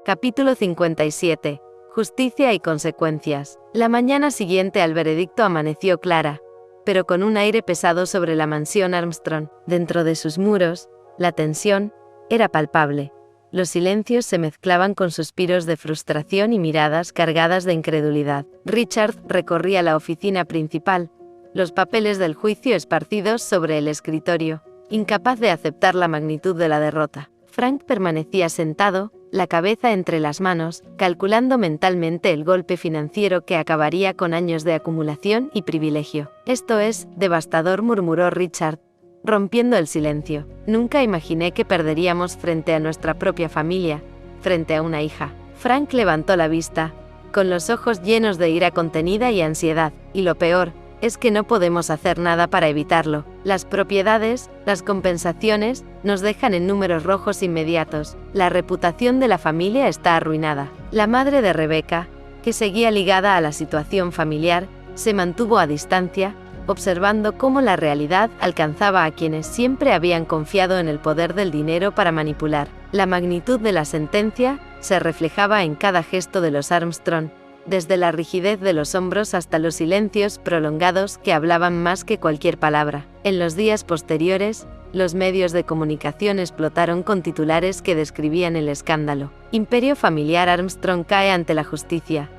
Capítulo 57. Justicia y consecuencias. La mañana siguiente al veredicto amaneció clara, pero con un aire pesado sobre la mansión Armstrong. Dentro de sus muros, la tensión era palpable. Los silencios se mezclaban con suspiros de frustración y miradas cargadas de incredulidad. Richard recorría la oficina principal, los papeles del juicio esparcidos sobre el escritorio, incapaz de aceptar la magnitud de la derrota. Frank permanecía sentado, la cabeza entre las manos, calculando mentalmente el golpe financiero que acabaría con años de acumulación y privilegio. Esto es devastador, murmuró Richard, rompiendo el silencio. Nunca imaginé que perderíamos frente a nuestra propia familia, frente a una hija. Frank levantó la vista, con los ojos llenos de ira contenida y ansiedad, y lo peor es que no podemos hacer nada para evitarlo. Las propiedades, las compensaciones, nos dejan en números rojos inmediatos. La reputación de la familia está arruinada. La madre de Rebeca, que seguía ligada a la situación familiar, se mantuvo a distancia, observando cómo la realidad alcanzaba a quienes siempre habían confiado en el poder del dinero para manipular. La magnitud de la sentencia se reflejaba en cada gesto de los Armstrong, desde la rigidez de los hombros hasta los silencios prolongados que hablaban más que cualquier palabra. En los días posteriores, los medios de comunicación explotaron con titulares que describían el escándalo. Imperio familiar Armstrong cae ante la justicia.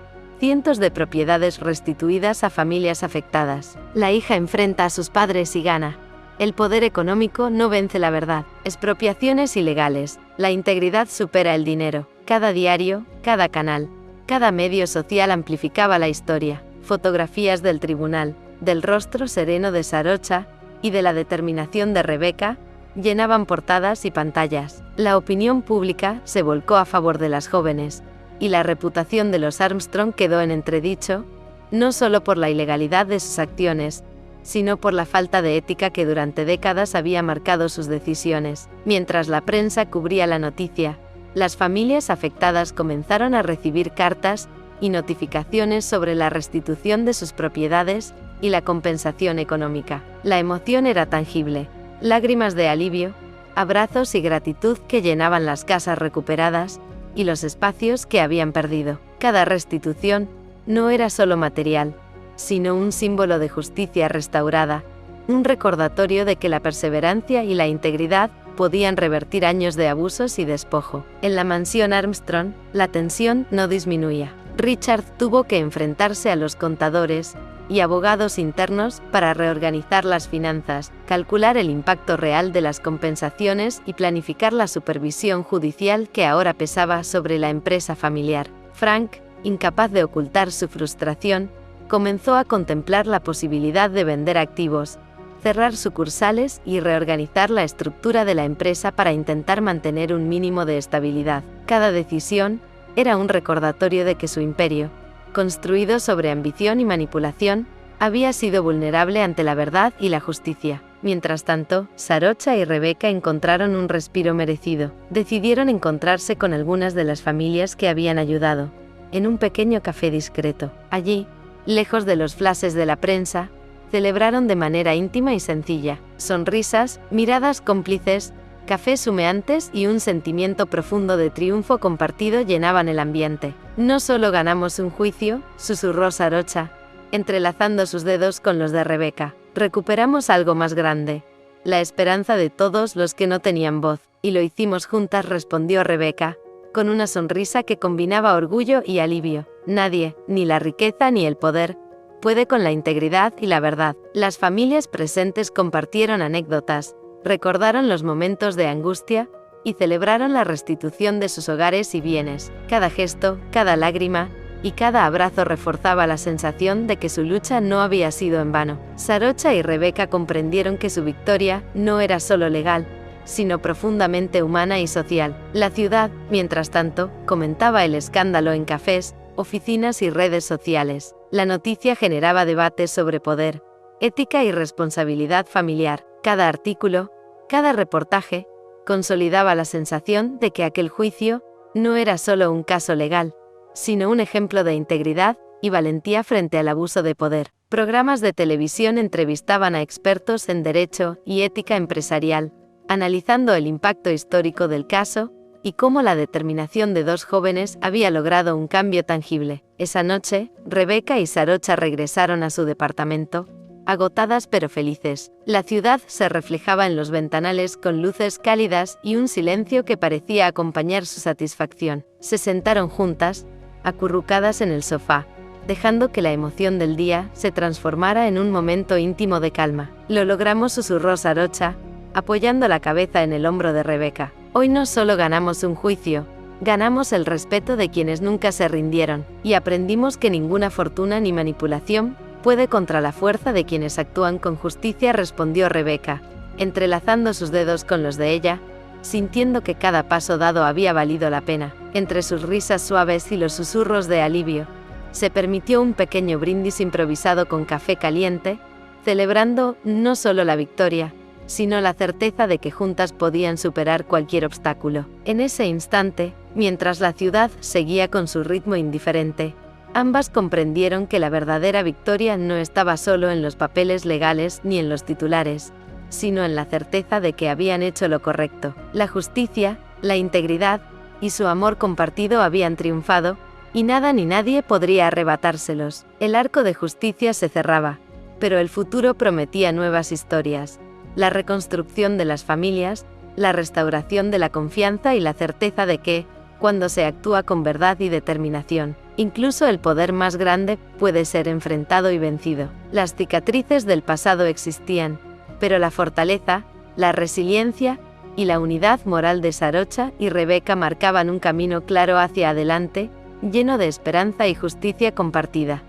Cientos de propiedades restituidas a familias afectadas. La hija enfrenta a sus padres y gana. El poder económico no vence la verdad. Expropiaciones ilegales. La integridad supera el dinero. Cada diario, cada canal, cada medio social amplificaba la historia. Fotografías del tribunal, del rostro sereno de Sarocha y de la determinación de Rebeca llenaban portadas y pantallas. La opinión pública se volcó a favor de las jóvenes, y la reputación de los Armstrong quedó en entredicho, no solo por la ilegalidad de sus acciones, sino por la falta de ética que durante décadas había marcado sus decisiones. Mientras la prensa cubría la noticia, las familias afectadas comenzaron a recibir cartas y notificaciones sobre la restitución de sus propiedades y la compensación económica. La emoción era tangible, lágrimas de alivio, abrazos y gratitud que llenaban las casas recuperadas y los espacios que habían perdido. Cada restitución no era solo material, sino un símbolo de justicia restaurada, un recordatorio de que la perseverancia y la integridad podían revertir años de abusos y despojo. En la mansión Armstrong, la tensión no disminuía. Richard tuvo que enfrentarse a los contadores y abogados internos para reorganizar las finanzas, calcular el impacto real de las compensaciones y planificar la supervisión judicial que ahora pesaba sobre la empresa familiar. Frank, incapaz de ocultar su frustración, comenzó a contemplar la posibilidad de vender activos, cerrar sucursales y reorganizar la estructura de la empresa para intentar mantener un mínimo de estabilidad. Cada decisión era un recordatorio de que su imperio, construido sobre ambición y manipulación, había sido vulnerable ante la verdad y la justicia. Mientras tanto, Sarocha y Rebeca encontraron un respiro merecido. Decidieron encontrarse con algunas de las familias que habían ayudado, en un pequeño café discreto. Allí, lejos de los flashes de la prensa, celebraron de manera íntima y sencilla. Sonrisas, miradas cómplices, cafés humeantes y un sentimiento profundo de triunfo compartido llenaban el ambiente. «No solo ganamos un juicio», susurró Sarocha, entrelazando sus dedos con los de Rebeca. «Recuperamos algo más grande, la esperanza de todos los que no tenían voz. Y lo hicimos juntas», respondió Rebeca, con una sonrisa que combinaba orgullo y alivio. «Nadie, ni la riqueza ni el poder, puede con la integridad y la verdad». Las familias presentes compartieron anécdotas, recordaron los momentos de angustia y celebraron la restitución de sus hogares y bienes. Cada gesto, cada lágrima y cada abrazo reforzaba la sensación de que su lucha no había sido en vano. Sarocha y Rebeca comprendieron que su victoria no era solo legal, sino profundamente humana y social. La ciudad, mientras tanto, comentaba el escándalo en cafés, oficinas y redes sociales. La noticia generaba debates sobre poder, ética y responsabilidad familiar. Cada artículo, cada reportaje, consolidaba la sensación de que aquel juicio no era solo un caso legal, sino un ejemplo de integridad y valentía frente al abuso de poder. Programas de televisión entrevistaban a expertos en derecho y ética empresarial, analizando el impacto histórico del caso y cómo la determinación de dos jóvenes había logrado un cambio tangible. Esa noche, Rebeca y Sarocha regresaron a su departamento, agotadas pero felices. La ciudad se reflejaba en los ventanales con luces cálidas y un silencio que parecía acompañar su satisfacción. Se sentaron juntas, acurrucadas en el sofá, dejando que la emoción del día se transformara en un momento íntimo de calma. «Lo logramos», susurró Sarocha, apoyando la cabeza en el hombro de Rebeca. «Hoy no solo ganamos un juicio, ganamos el respeto de quienes nunca se rindieron, y aprendimos que ninguna fortuna ni manipulación puede contra la fuerza de quienes actúan con justicia», respondió Rebeca, entrelazando sus dedos con los de ella, sintiendo que cada paso dado había valido la pena. Entre sus risas suaves y los susurros de alivio, se permitió un pequeño brindis improvisado con café caliente, celebrando no solo la victoria, sino la certeza de que juntas podían superar cualquier obstáculo. En ese instante, mientras la ciudad seguía con su ritmo indiferente, ambas comprendieron que la verdadera victoria no estaba solo en los papeles legales ni en los titulares, sino en la certeza de que habían hecho lo correcto. La justicia, la integridad y su amor compartido habían triunfado, y nada ni nadie podría arrebatárselos. El arco de justicia se cerraba, pero el futuro prometía nuevas historias. La reconstrucción de las familias, la restauración de la confianza y la certeza de que, cuando se actúa con verdad y determinación, incluso el poder más grande puede ser enfrentado y vencido. Las cicatrices del pasado existían, pero la fortaleza, la resiliencia y la unidad moral de Sarocha y Rebeca marcaban un camino claro hacia adelante, lleno de esperanza y justicia compartida.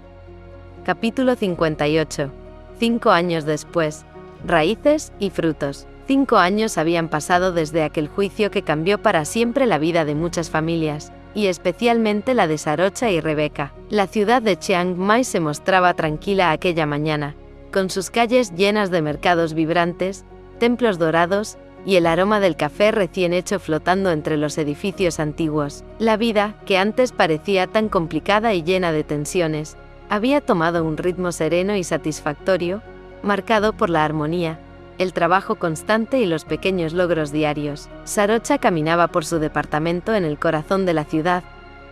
Capítulo 58. 5 años después. Raíces y frutos. 5 años habían pasado desde aquel juicio que cambió para siempre la vida de muchas familias, y especialmente la de Sarocha y Rebeca. La ciudad de Chiang Mai se mostraba tranquila aquella mañana, con sus calles llenas de mercados vibrantes, templos dorados y el aroma del café recién hecho flotando entre los edificios antiguos. La vida, que antes parecía tan complicada y llena de tensiones, había tomado un ritmo sereno y satisfactorio, marcado por la armonía, el trabajo constante y los pequeños logros diarios. Sarocha caminaba por su departamento en el corazón de la ciudad,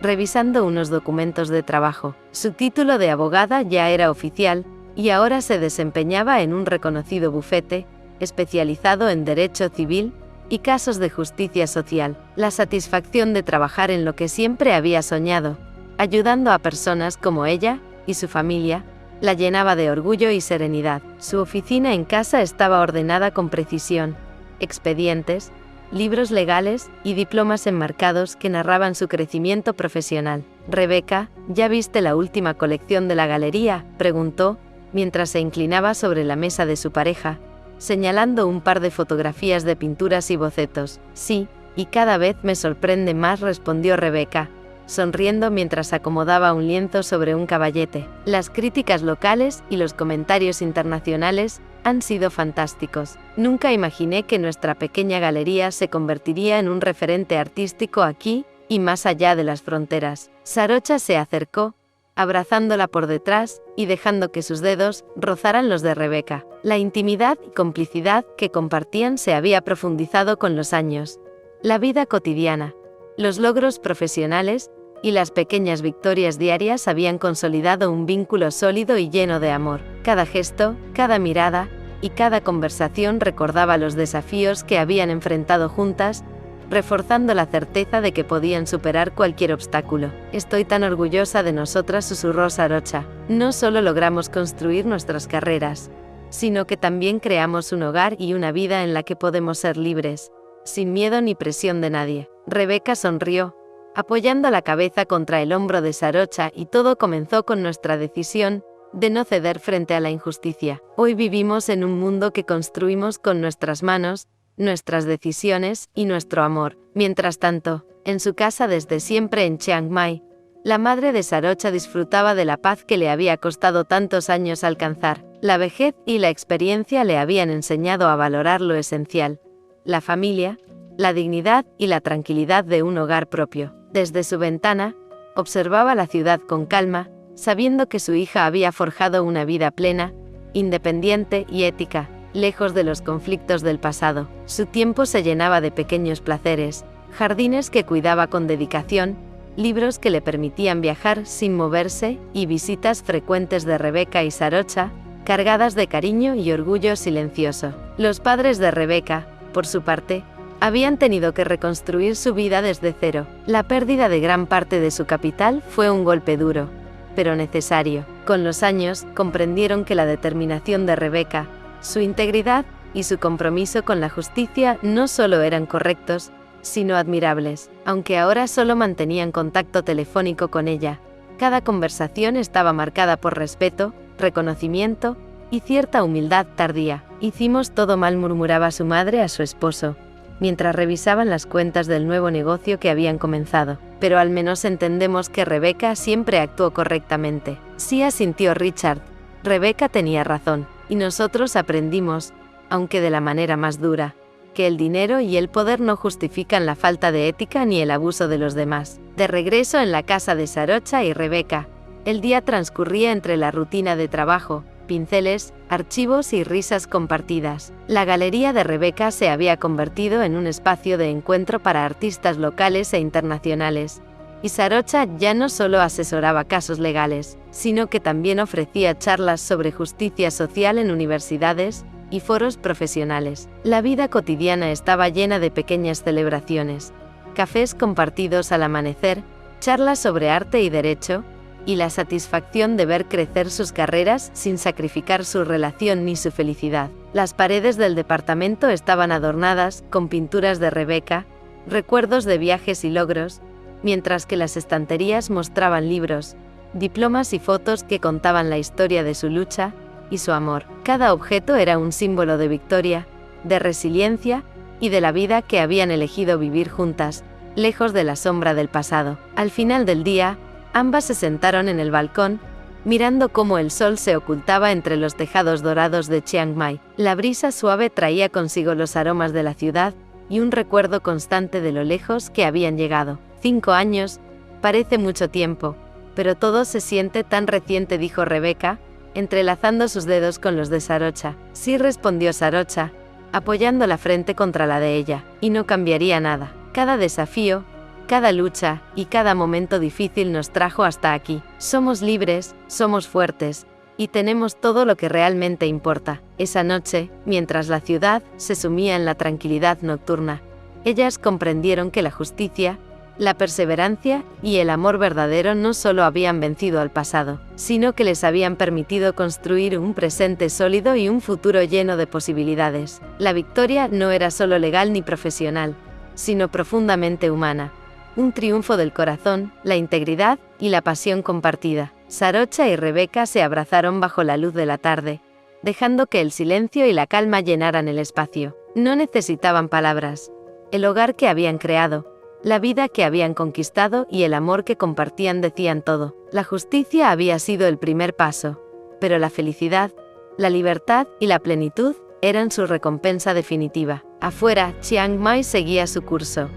revisando unos documentos de trabajo. Su título de abogada ya era oficial, y ahora se desempeñaba en un reconocido bufete, especializado en derecho civil y casos de justicia social. La satisfacción de trabajar en lo que siempre había soñado, ayudando a personas como ella y su familia, la llenaba de orgullo y serenidad. Su oficina en casa estaba ordenada con precisión, expedientes, libros legales y diplomas enmarcados que narraban su crecimiento profesional. «Rebeca, ¿ya viste la última colección de la galería?», preguntó, mientras se inclinaba sobre la mesa de su pareja, señalando un par de fotografías de pinturas y bocetos. «Sí, y cada vez me sorprende más», respondió Rebeca, sonriendo mientras acomodaba un lienzo sobre un caballete. «Las críticas locales y los comentarios internacionales han sido fantásticos. Nunca imaginé que nuestra pequeña galería se convertiría en un referente artístico aquí y más allá de las fronteras». Sarocha se acercó, abrazándola por detrás y dejando que sus dedos rozaran los de Rebeca. La intimidad y complicidad que compartían se había profundizado con los años. La vida cotidiana, los logros profesionales y las pequeñas victorias diarias habían consolidado un vínculo sólido y lleno de amor. Cada gesto, cada mirada y cada conversación recordaba los desafíos que habían enfrentado juntas, reforzando la certeza de que podían superar cualquier obstáculo. Estoy tan orgullosa de nosotras, susurró Sarocha. No solo logramos construir nuestras carreras, sino que también creamos un hogar y una vida en la que podemos ser libres, sin miedo ni presión de nadie. Rebeca sonrió, apoyando la cabeza contra el hombro de Sarocha, y todo comenzó con nuestra decisión de no ceder frente a la injusticia. Hoy vivimos en un mundo que construimos con nuestras manos, nuestras decisiones y nuestro amor. Mientras tanto, en su casa desde siempre en Chiang Mai, la madre de Sarocha disfrutaba de la paz que le había costado tantos años alcanzar. La vejez y la experiencia le habían enseñado a valorar lo esencial: la familia, la dignidad y la tranquilidad de un hogar propio. Desde su ventana, observaba la ciudad con calma, sabiendo que su hija había forjado una vida plena, independiente y ética, lejos de los conflictos del pasado. Su tiempo se llenaba de pequeños placeres, jardines que cuidaba con dedicación, libros que le permitían viajar sin moverse y visitas frecuentes de Rebeca y Sarocha, cargadas de cariño y orgullo silencioso. Los padres de Rebeca, por su parte, habían tenido que reconstruir su vida desde cero. La pérdida de gran parte de su capital fue un golpe duro, pero necesario. Con los años, comprendieron que la determinación de Rebeca, su integridad y su compromiso con la justicia no solo eran correctos, sino admirables. Aunque ahora solo mantenían contacto telefónico con ella, cada conversación estaba marcada por respeto, reconocimiento y cierta humildad tardía. Hicimos todo mal, murmuraba su madre a su esposo, mientras revisaban las cuentas del nuevo negocio que habían comenzado. Pero al menos entendemos que Rebeca siempre actuó correctamente. Sí, asintió Richard. Rebeca tenía razón. Y nosotros aprendimos, aunque de la manera más dura, que el dinero y el poder no justifican la falta de ética ni el abuso de los demás. De regreso en la casa de Sarocha y Rebeca, el día transcurría entre la rutina de trabajo, pinceles, archivos y risas compartidas. La galería de Rebeca se había convertido en un espacio de encuentro para artistas locales e internacionales, y Sarocha ya no solo asesoraba casos legales, sino que también ofrecía charlas sobre justicia social en universidades y foros profesionales. La vida cotidiana estaba llena de pequeñas celebraciones, cafés compartidos al amanecer, charlas sobre arte y derecho, y la satisfacción de ver crecer sus carreras sin sacrificar su relación ni su felicidad. Las paredes del departamento estaban adornadas con pinturas de Rebeca, recuerdos de viajes y logros, mientras que las estanterías mostraban libros, diplomas y fotos que contaban la historia de su lucha y su amor. Cada objeto era un símbolo de victoria, de resiliencia y de la vida que habían elegido vivir juntas, lejos de la sombra del pasado. Al final del día, ambas se sentaron en el balcón, mirando cómo el sol se ocultaba entre los tejados dorados de Chiang Mai. La brisa suave traía consigo los aromas de la ciudad y un recuerdo constante de lo lejos que habían llegado. 5 años, parece mucho tiempo, pero todo se siente tan reciente, dijo Rebeca, entrelazando sus dedos con los de Sarocha. Sí, respondió Sarocha, apoyando la frente contra la de ella, y no cambiaría nada. Cada desafío, cada lucha y cada momento difícil nos trajo hasta aquí. Somos libres, somos fuertes, y tenemos todo lo que realmente importa. Esa noche, mientras la ciudad se sumía en la tranquilidad nocturna, ellas comprendieron que la justicia, la perseverancia y el amor verdadero no solo habían vencido al pasado, sino que les habían permitido construir un presente sólido y un futuro lleno de posibilidades. La victoria no era solo legal ni profesional, sino profundamente humana. Un triunfo del corazón, la integridad y la pasión compartida. Sarocha y Rebeca se abrazaron bajo la luz de la tarde, dejando que el silencio y la calma llenaran el espacio. No necesitaban palabras. El hogar que habían creado, la vida que habían conquistado y el amor que compartían decían todo. La justicia había sido el primer paso, pero la felicidad, la libertad y la plenitud eran su recompensa definitiva. Afuera, Chiang Mai seguía su curso.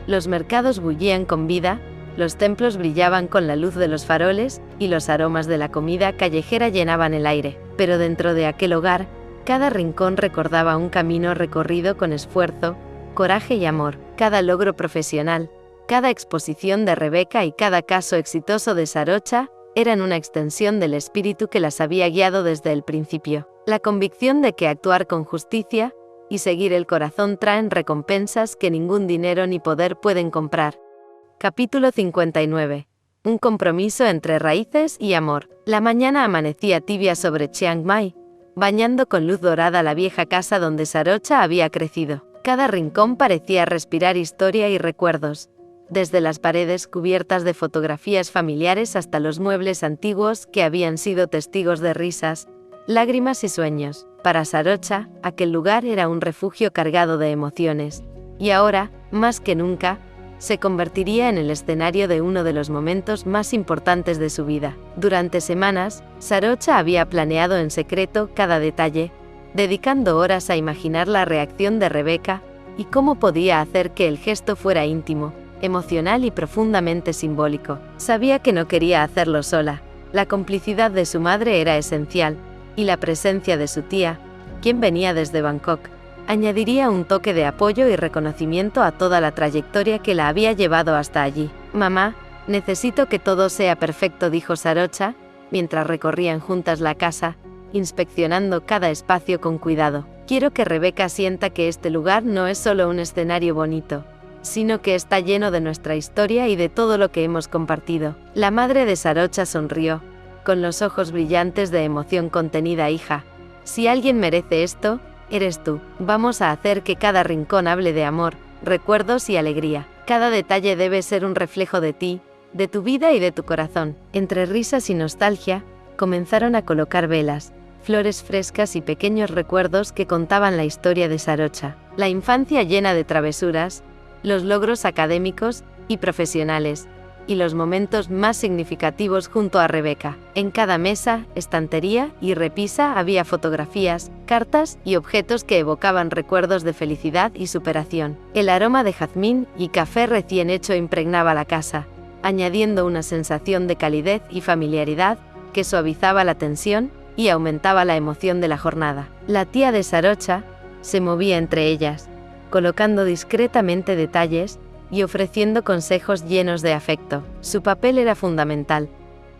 Los mercados bullían con vida, Los templos brillaban con la luz de los faroles, y los aromas de la comida callejera llenaban el aire. Pero dentro de aquel hogar, cada rincón recordaba un camino recorrido con esfuerzo, coraje y amor. Cada logro profesional, cada exposición de Rebeca y cada caso exitoso de Sarocha eran una extensión del espíritu que las había guiado desde el principio. La convicción de que actuar con justicia y seguir el corazón traen recompensas que ningún dinero ni poder pueden comprar. Capítulo 59. Un compromiso entre raíces y amor. La mañana amanecía tibia sobre Chiang Mai, bañando con luz dorada la vieja casa donde Sarocha había crecido. Cada rincón parecía respirar historia y recuerdos, desde las paredes cubiertas de fotografías familiares hasta los muebles antiguos que habían sido testigos de risas, lágrimas y sueños. Para Sarocha, aquel lugar era un refugio cargado de emociones, y ahora, más que nunca, se convertiría en el escenario de uno de los momentos más importantes de su vida. Durante semanas, Sarocha había planeado en secreto cada detalle, dedicando horas a imaginar la reacción de Rebeca y cómo podía hacer que el gesto fuera íntimo, emocional y profundamente simbólico. Sabía que no quería hacerlo sola. La complicidad de su madre era esencial, y la presencia de su tía, quien venía desde Bangkok, añadiría un toque de apoyo y reconocimiento a toda la trayectoria que la había llevado hasta allí. «Mamá, necesito que todo sea perfecto», dijo Sarocha, mientras recorrían juntas la casa, inspeccionando cada espacio con cuidado. «Quiero que Rebeca sienta que este lugar no es solo un escenario bonito, sino que está lleno de nuestra historia y de todo lo que hemos compartido». La madre de Sarocha sonrió, con los ojos brillantes de emoción contenida. «Hija, si alguien merece esto, eres tú. Vamos a hacer que cada rincón hable de amor, recuerdos y alegría. Cada detalle debe ser un reflejo de ti, de tu vida y de tu corazón». Entre risas y nostalgia, comenzaron a colocar velas, flores frescas y pequeños recuerdos que contaban la historia de Sarocha. La infancia llena de travesuras, los logros académicos y profesionales, y los momentos más significativos junto a Rebeca. En cada mesa, estantería y repisa había fotografías, cartas y objetos que evocaban recuerdos de felicidad y superación. El aroma de jazmín y café recién hecho impregnaba la casa, añadiendo una sensación de calidez y familiaridad que suavizaba la tensión y aumentaba la emoción de la jornada. La tía de Sarocha se movía entre ellas, colocando discretamente detalles y ofreciendo consejos llenos de afecto. Su papel era fundamental.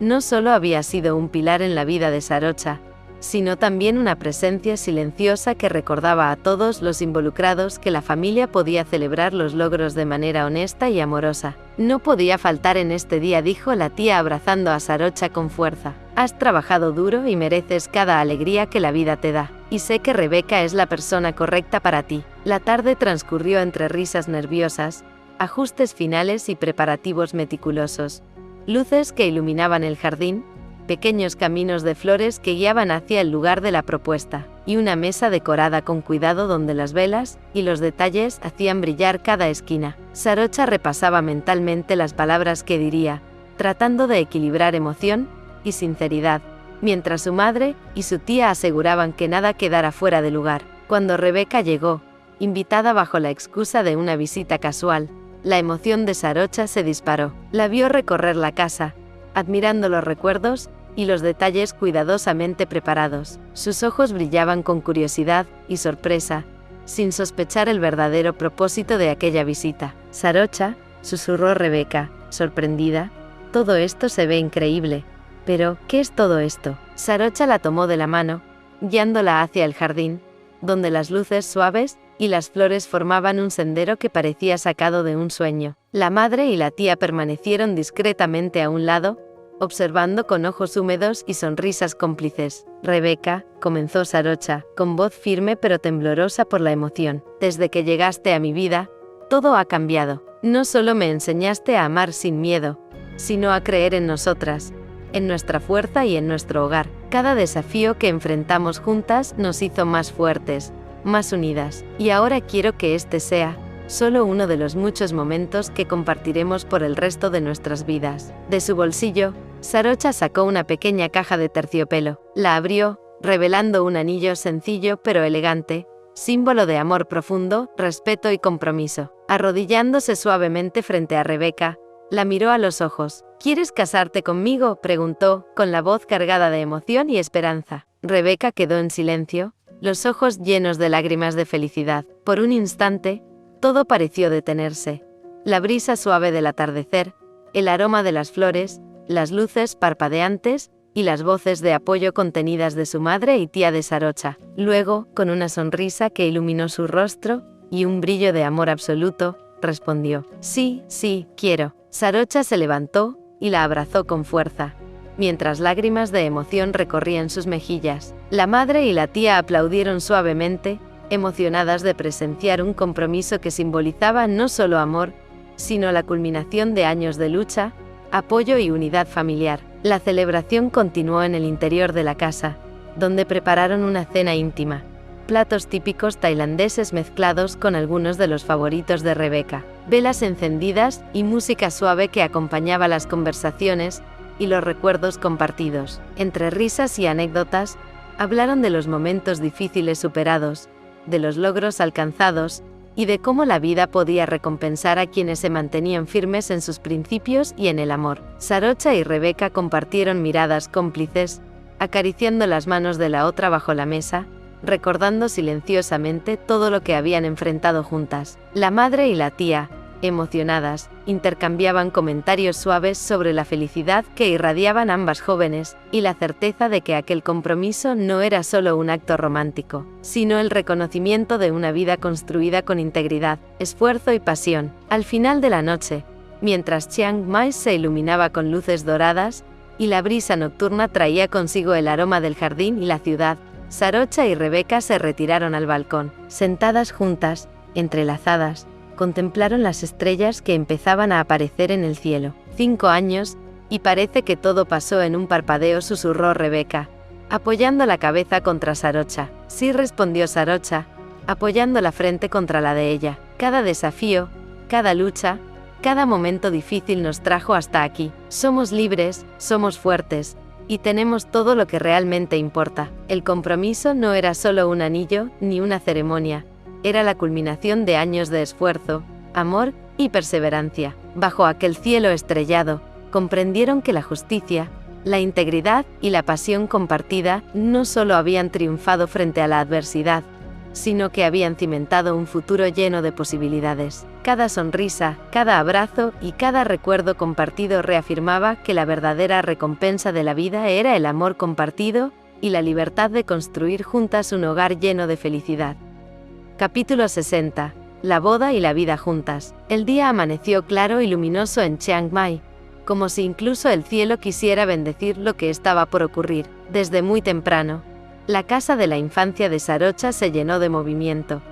No solo había sido un pilar en la vida de Sarocha, sino también una presencia silenciosa que recordaba a todos los involucrados que la familia podía celebrar los logros de manera honesta y amorosa. «No podía faltar en este día», dijo la tía abrazando a Sarocha con fuerza. «Has trabajado duro y mereces cada alegría que la vida te da. Y sé que Rebeca es la persona correcta para ti». La tarde transcurrió entre risas nerviosas, ajustes finales y preparativos meticulosos. Luces que iluminaban el jardín, pequeños caminos de flores que guiaban hacia el lugar de la propuesta, y una mesa decorada con cuidado donde las velas y los detalles hacían brillar cada esquina. Sarocha repasaba mentalmente las palabras que diría, tratando de equilibrar emoción y sinceridad, mientras su madre y su tía aseguraban que nada quedara fuera de lugar. Cuando Rebeca llegó, invitada bajo la excusa de una visita casual, la emoción de Sarocha se disparó. La vio recorrer la casa, admirando los recuerdos y los detalles cuidadosamente preparados. Sus ojos brillaban con curiosidad y sorpresa, sin sospechar el verdadero propósito de aquella visita. «Sarocha», susurró Rebeca, sorprendida, «todo esto se ve increíble. Pero, ¿qué es todo esto?». Sarocha la tomó de la mano, guiándola hacia el jardín, donde las luces suaves y las flores formaban un sendero que parecía sacado de un sueño. La madre y la tía permanecieron discretamente a un lado, observando con ojos húmedos y sonrisas cómplices. «Rebeca», comenzó Sarocha, con voz firme pero temblorosa por la emoción, «desde que llegaste a mi vida, todo ha cambiado. No solo me enseñaste a amar sin miedo, sino a creer en nosotras, en nuestra fuerza y en nuestro hogar. Cada desafío que enfrentamos juntas nos hizo más fuertes, más unidas. Y ahora quiero que este sea solo uno de los muchos momentos que compartiremos por el resto de nuestras vidas». De su bolsillo, Sarocha sacó una pequeña caja de terciopelo. La abrió, revelando un anillo sencillo pero elegante, símbolo de amor profundo, respeto y compromiso. Arrodillándose suavemente frente a Rebeca, La miró a los ojos. ¿Quieres casarte conmigo?, preguntó, con la voz cargada de emoción y esperanza. Rebeca quedó en silencio, los ojos llenos de lágrimas de felicidad. Por un instante, todo pareció detenerse. La brisa suave del atardecer, el aroma de las flores, las luces parpadeantes y las voces de apoyo contenidas de su madre y tía de Sarocha. Luego, con una sonrisa que iluminó su rostro y un brillo de amor absoluto, respondió: sí, sí, quiero. Sarocha se levantó y la abrazó con fuerza, mientras lágrimas de emoción recorrían sus mejillas. La madre y la tía aplaudieron suavemente, emocionadas de presenciar un compromiso que simbolizaba no solo amor, sino la culminación de años de lucha, apoyo y unidad familiar. La celebración continuó en el interior de la casa, donde prepararon una cena íntima. Platos típicos tailandeses mezclados con algunos de los favoritos de Rebeca, velas encendidas y música suave que acompañaba las conversaciones y los recuerdos compartidos. Entre risas y anécdotas, hablaron de los momentos difíciles superados, de los logros alcanzados, y de cómo la vida podía recompensar a quienes se mantenían firmes en sus principios y en el amor. Sarocha y Rebeca compartieron miradas cómplices, acariciando las manos de la otra bajo la mesa, recordando silenciosamente todo lo que habían enfrentado juntas. La madre y la tía, emocionadas, intercambiaban comentarios suaves sobre la felicidad que irradiaban ambas jóvenes, y la certeza de que aquel compromiso no era solo un acto romántico, sino el reconocimiento de una vida construida con integridad, esfuerzo y pasión. Al final de la noche, mientras Chiang Mai se iluminaba con luces doradas, y la brisa nocturna traía consigo el aroma del jardín y la ciudad, Sarocha y Rebeca se retiraron al balcón. Sentadas juntas, entrelazadas, contemplaron las estrellas que empezaban a aparecer en el cielo. 5 años, y parece que todo pasó en un parpadeo, susurró Rebeca, apoyando la cabeza contra Sarocha. Sí, respondió Sarocha, apoyando la frente contra la de ella. Cada desafío, cada lucha, cada momento difícil nos trajo hasta aquí. Somos libres, somos fuertes, y tenemos todo lo que realmente importa. El compromiso no era solo un anillo, ni una ceremonia. Era la culminación de años de esfuerzo, amor y perseverancia. Bajo aquel cielo estrellado, comprendieron que la justicia, la integridad y la pasión compartida no solo habían triunfado frente a la adversidad, sino que habían cimentado un futuro lleno de posibilidades. Cada sonrisa, cada abrazo y cada recuerdo compartido reafirmaba que la verdadera recompensa de la vida era el amor compartido y la libertad de construir juntas un hogar lleno de felicidad. Capítulo 60. La boda y la vida juntas. El día amaneció claro y luminoso en Chiang Mai, como si incluso el cielo quisiera bendecir lo que estaba por ocurrir. Desde muy temprano, la casa de la infancia de Sarocha se llenó de movimiento.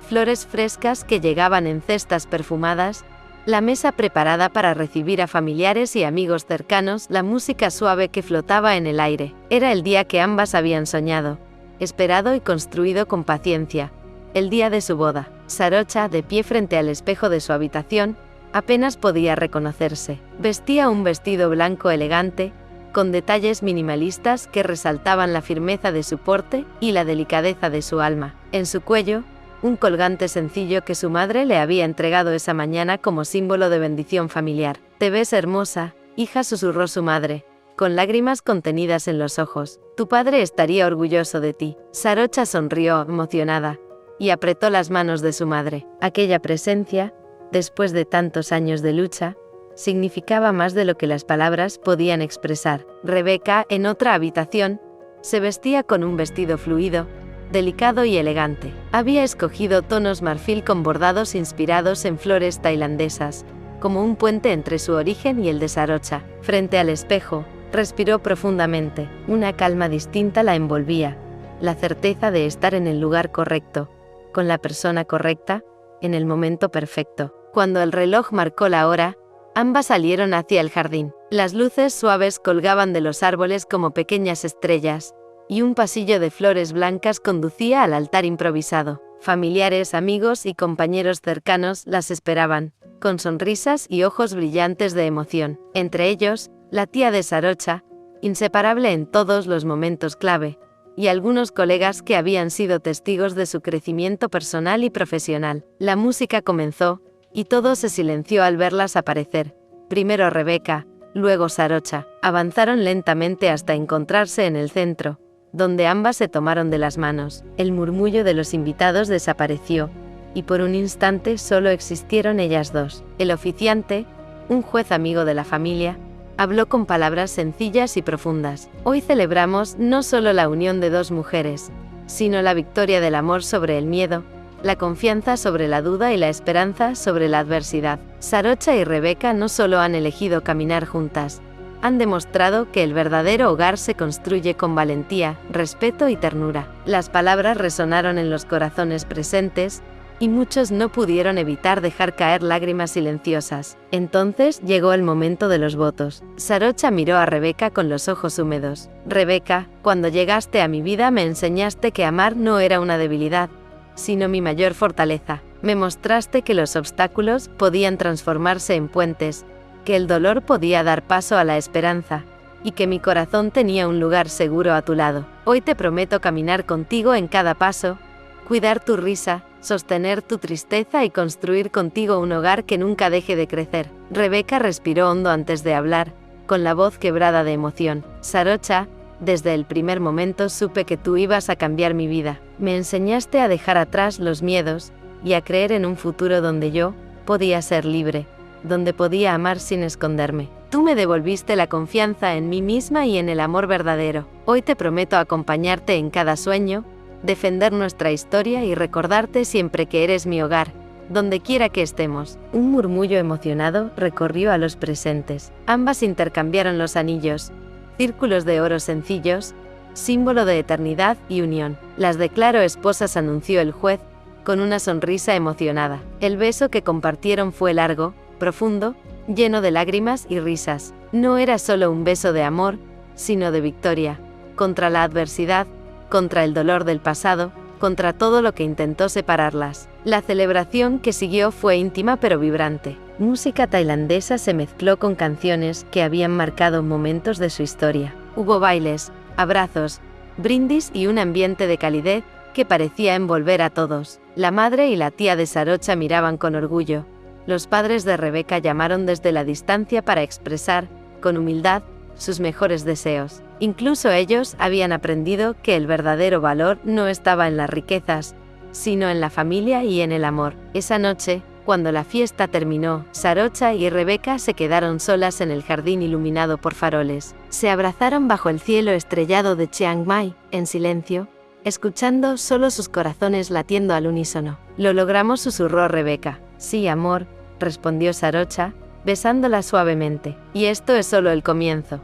Flores frescas que llegaban en cestas perfumadas, la mesa preparada para recibir a familiares y amigos cercanos, la música suave que flotaba en el aire. Era el día que ambas habían soñado, esperado y construido con paciencia. El día de su boda. Sarocha, de pie frente al espejo de su habitación, apenas podía reconocerse. Vestía un vestido blanco elegante, con detalles minimalistas que resaltaban la firmeza de su porte y la delicadeza de su alma. En su cuello, un colgante sencillo que su madre le había entregado esa mañana como símbolo de bendición familiar. «Te ves hermosa, hija», susurró su madre, con lágrimas contenidas en los ojos. «Tu padre estaría orgulloso de ti». Sarocha sonrió, emocionada, y apretó las manos de su madre. Aquella presencia, después de tantos años de lucha, significaba más de lo que las palabras podían expresar. Rebeca, en otra habitación, se vestía con un vestido fluido, delicado y elegante. Había escogido tonos marfil con bordados inspirados en flores tailandesas, como un puente entre su origen y el de Sarocha. Frente al espejo, respiró profundamente. Una calma distinta la envolvía, la certeza de estar en el lugar correcto, con la persona correcta, en el momento perfecto. Cuando el reloj marcó la hora, ambas salieron hacia el jardín. Las luces suaves colgaban de los árboles como pequeñas estrellas, y un pasillo de flores blancas conducía al altar improvisado. Familiares, amigos y compañeros cercanos las esperaban, con sonrisas y ojos brillantes de emoción. Entre ellos, la tía de Sarocha, inseparable en todos los momentos clave, y algunos colegas que habían sido testigos de su crecimiento personal y profesional. La música comenzó, y todo se silenció al verlas aparecer, Primero Rebeca, luego Sarocha. Avanzaron lentamente hasta encontrarse en el centro, donde ambas se tomaron de las manos. El murmullo de los invitados desapareció, y por un instante solo existieron ellas dos. El oficiante, un juez amigo de la familia, habló con palabras sencillas y profundas. Hoy celebramos no solo la unión de dos mujeres, sino la victoria del amor sobre el miedo, la confianza sobre la duda y la esperanza sobre la adversidad. Sarocha y Rebeca no solo han elegido caminar juntas, han demostrado que el verdadero hogar se construye con valentía, respeto y ternura. Las palabras resonaron en los corazones presentes, y muchos no pudieron evitar dejar caer lágrimas silenciosas. Entonces llegó el momento de los votos. Sarocha miró a Rebeca con los ojos húmedos. Rebeca, cuando llegaste a mi vida me enseñaste que amar no era una debilidad, sino mi mayor fortaleza. Me mostraste que los obstáculos podían transformarse en puentes, que el dolor podía dar paso a la esperanza, y que mi corazón tenía un lugar seguro a tu lado. Hoy te prometo caminar contigo en cada paso, cuidar tu risa, sostener tu tristeza y construir contigo un hogar que nunca deje de crecer. Rebeca respiró hondo antes de hablar, con la voz quebrada de emoción. Sarocha, desde el primer momento supe que tú ibas a cambiar mi vida. Me enseñaste a dejar atrás los miedos, y a creer en un futuro donde yo podía ser libre, donde podía amar sin esconderme. Tú me devolviste la confianza en mí misma y en el amor verdadero. Hoy te prometo acompañarte en cada sueño, defender nuestra historia y recordarte siempre que eres mi hogar, donde quiera que estemos. Un murmullo emocionado recorrió a los presentes. Ambas intercambiaron los anillos, círculos de oro sencillos, símbolo de eternidad y unión. Las declaro esposas, anunció el juez, con una sonrisa emocionada. El beso que compartieron fue largo, profundo, lleno de lágrimas y risas. No era solo un beso de amor, sino de victoria, contra la adversidad, contra el dolor del pasado, contra todo lo que intentó separarlas. La celebración que siguió fue íntima pero vibrante. Música tailandesa se mezcló con canciones que habían marcado momentos de su historia. Hubo bailes, abrazos, brindis y un ambiente de calidez que parecía envolver a todos. La madre y la tía de Sarocha miraban con orgullo. Los padres de Rebeca llamaron desde la distancia para expresar, con humildad, sus mejores deseos. Incluso ellos habían aprendido que el verdadero valor no estaba en las riquezas, sino en la familia y en el amor. Esa noche, cuando la fiesta terminó, Sarocha y Rebeca se quedaron solas en el jardín iluminado por faroles. Se abrazaron bajo el cielo estrellado de Chiang Mai, en silencio, escuchando solo sus corazones latiendo al unísono. Lo logramos, susurró Rebeca. Sí, amor, respondió Sarocha, besándola suavemente. Y esto es solo el comienzo.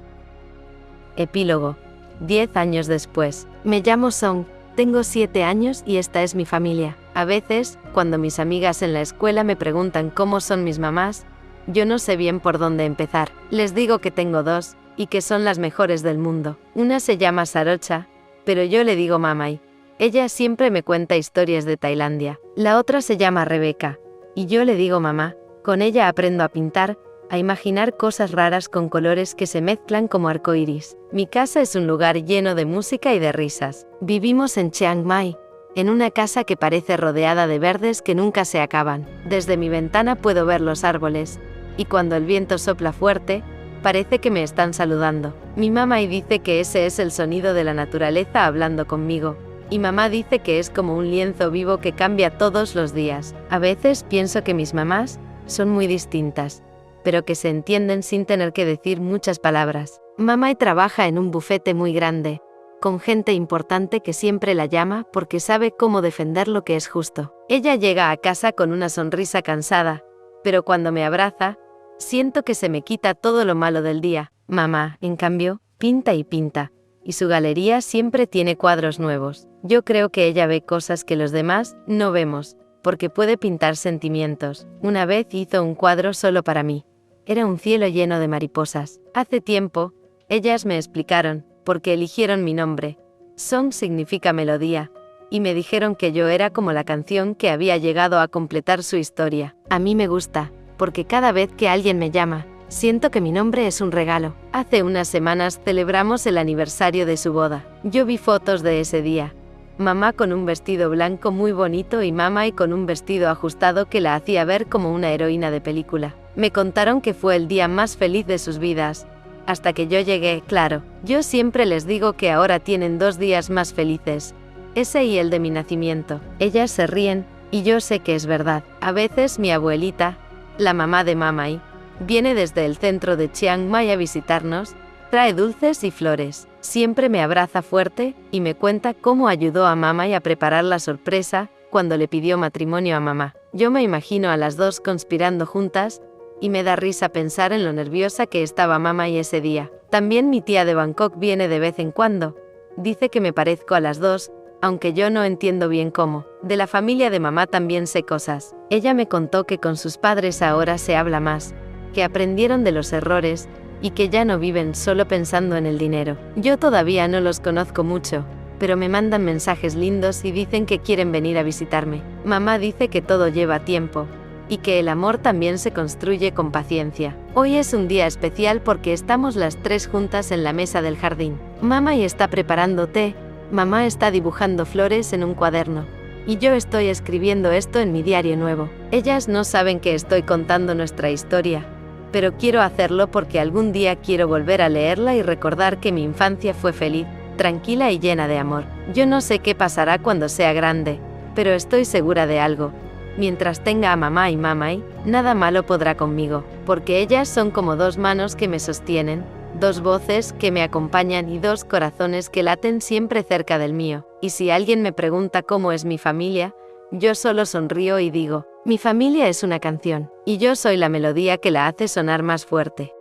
Epílogo. 10 años después. Me llamo Song, tengo 7 años y esta es mi familia. A veces, cuando mis amigas en la escuela me preguntan cómo son mis mamás, yo no sé bien por dónde empezar. Les digo que tengo 2, y que son las mejores del mundo. Una se llama Sarocha, pero yo le digo Mamai. Ella siempre me cuenta historias de Tailandia. La otra se llama Rebeca, y yo le digo mamá. Con ella aprendo a pintar, a imaginar cosas raras con colores que se mezclan como arcoíris. Mi casa es un lugar lleno de música y de risas. Vivimos en Chiang Mai, en una casa que parece rodeada de verdes que nunca se acaban. Desde mi ventana puedo ver los árboles, y cuando el viento sopla fuerte, parece que me están saludando. Mi mamá dice que ese es el sonido de la naturaleza hablando conmigo, y mamá dice que es como un lienzo vivo que cambia todos los días. A veces pienso que mis mamás son muy distintas, pero que se entienden sin tener que decir muchas palabras. Mamá trabaja en un bufete muy grande, con gente importante que siempre la llama porque sabe cómo defender lo que es justo. Ella llega a casa con una sonrisa cansada, pero cuando me abraza, siento que se me quita todo lo malo del día. Mamá, en cambio, pinta y pinta, y su galería siempre tiene cuadros nuevos. Yo creo que ella ve cosas que los demás no vemos, porque puede pintar sentimientos. Una vez hizo un cuadro solo para mí. Era un cielo lleno de mariposas. Hace tiempo, ellas me explicaron por qué eligieron mi nombre. Song significa melodía, y me dijeron que yo era como la canción que había llegado a completar su historia. A mí me gusta, porque cada vez que alguien me llama, siento que mi nombre es un regalo. Hace unas semanas celebramos el aniversario de su boda. Yo vi fotos de ese día. Mamá con un vestido blanco muy bonito y mamá con un vestido ajustado que la hacía ver como una heroína de película. Me contaron que fue el día más feliz de sus vidas. Hasta que yo llegué, claro. Yo siempre les digo que ahora tienen 2 días más felices. Ese y el de mi nacimiento. Ellas se ríen, y yo sé que es verdad. A veces mi abuelita, la mamá de Mamai, viene desde el centro de Chiang Mai a visitarnos, trae dulces y flores. Siempre me abraza fuerte, y me cuenta cómo ayudó a Mamai a preparar la sorpresa, cuando le pidió matrimonio a mamá. Yo me imagino a las dos conspirando juntas, y me da risa pensar en lo nerviosa que estaba Mamai ese día. También mi tía de Bangkok viene de vez en cuando. Dice que me parezco a las dos, aunque yo no entiendo bien cómo. De la familia de mamá también sé cosas. Ella me contó que con sus padres ahora se habla más, que aprendieron de los errores, y que ya no viven solo pensando en el dinero. Yo todavía no los conozco mucho, pero me mandan mensajes lindos y dicen que quieren venir a visitarme. Mamá dice que todo lleva tiempo, y que el amor también se construye con paciencia. Hoy es un día especial porque estamos las 3 juntas en la mesa del jardín. Mamá está preparando té, mamá está dibujando flores en un cuaderno, y yo estoy escribiendo esto en mi diario nuevo. Ellas no saben que estoy contando nuestra historia, pero quiero hacerlo porque algún día quiero volver a leerla y recordar que mi infancia fue feliz, tranquila y llena de amor. Yo no sé qué pasará cuando sea grande, pero estoy segura de algo. Mientras tenga a mamá y Mamai, nada malo podrá conmigo, porque ellas son como 2 manos que me sostienen, 2 voces que me acompañan y 2 corazones que laten siempre cerca del mío. Y si alguien me pregunta cómo es mi familia, yo solo sonrío y digo, mi familia es una canción, y yo soy la melodía que la hace sonar más fuerte.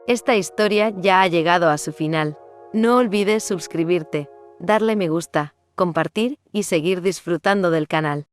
Esta historia ya ha llegado a su final. No olvides suscribirte, darle me gusta, compartir y seguir disfrutando del canal.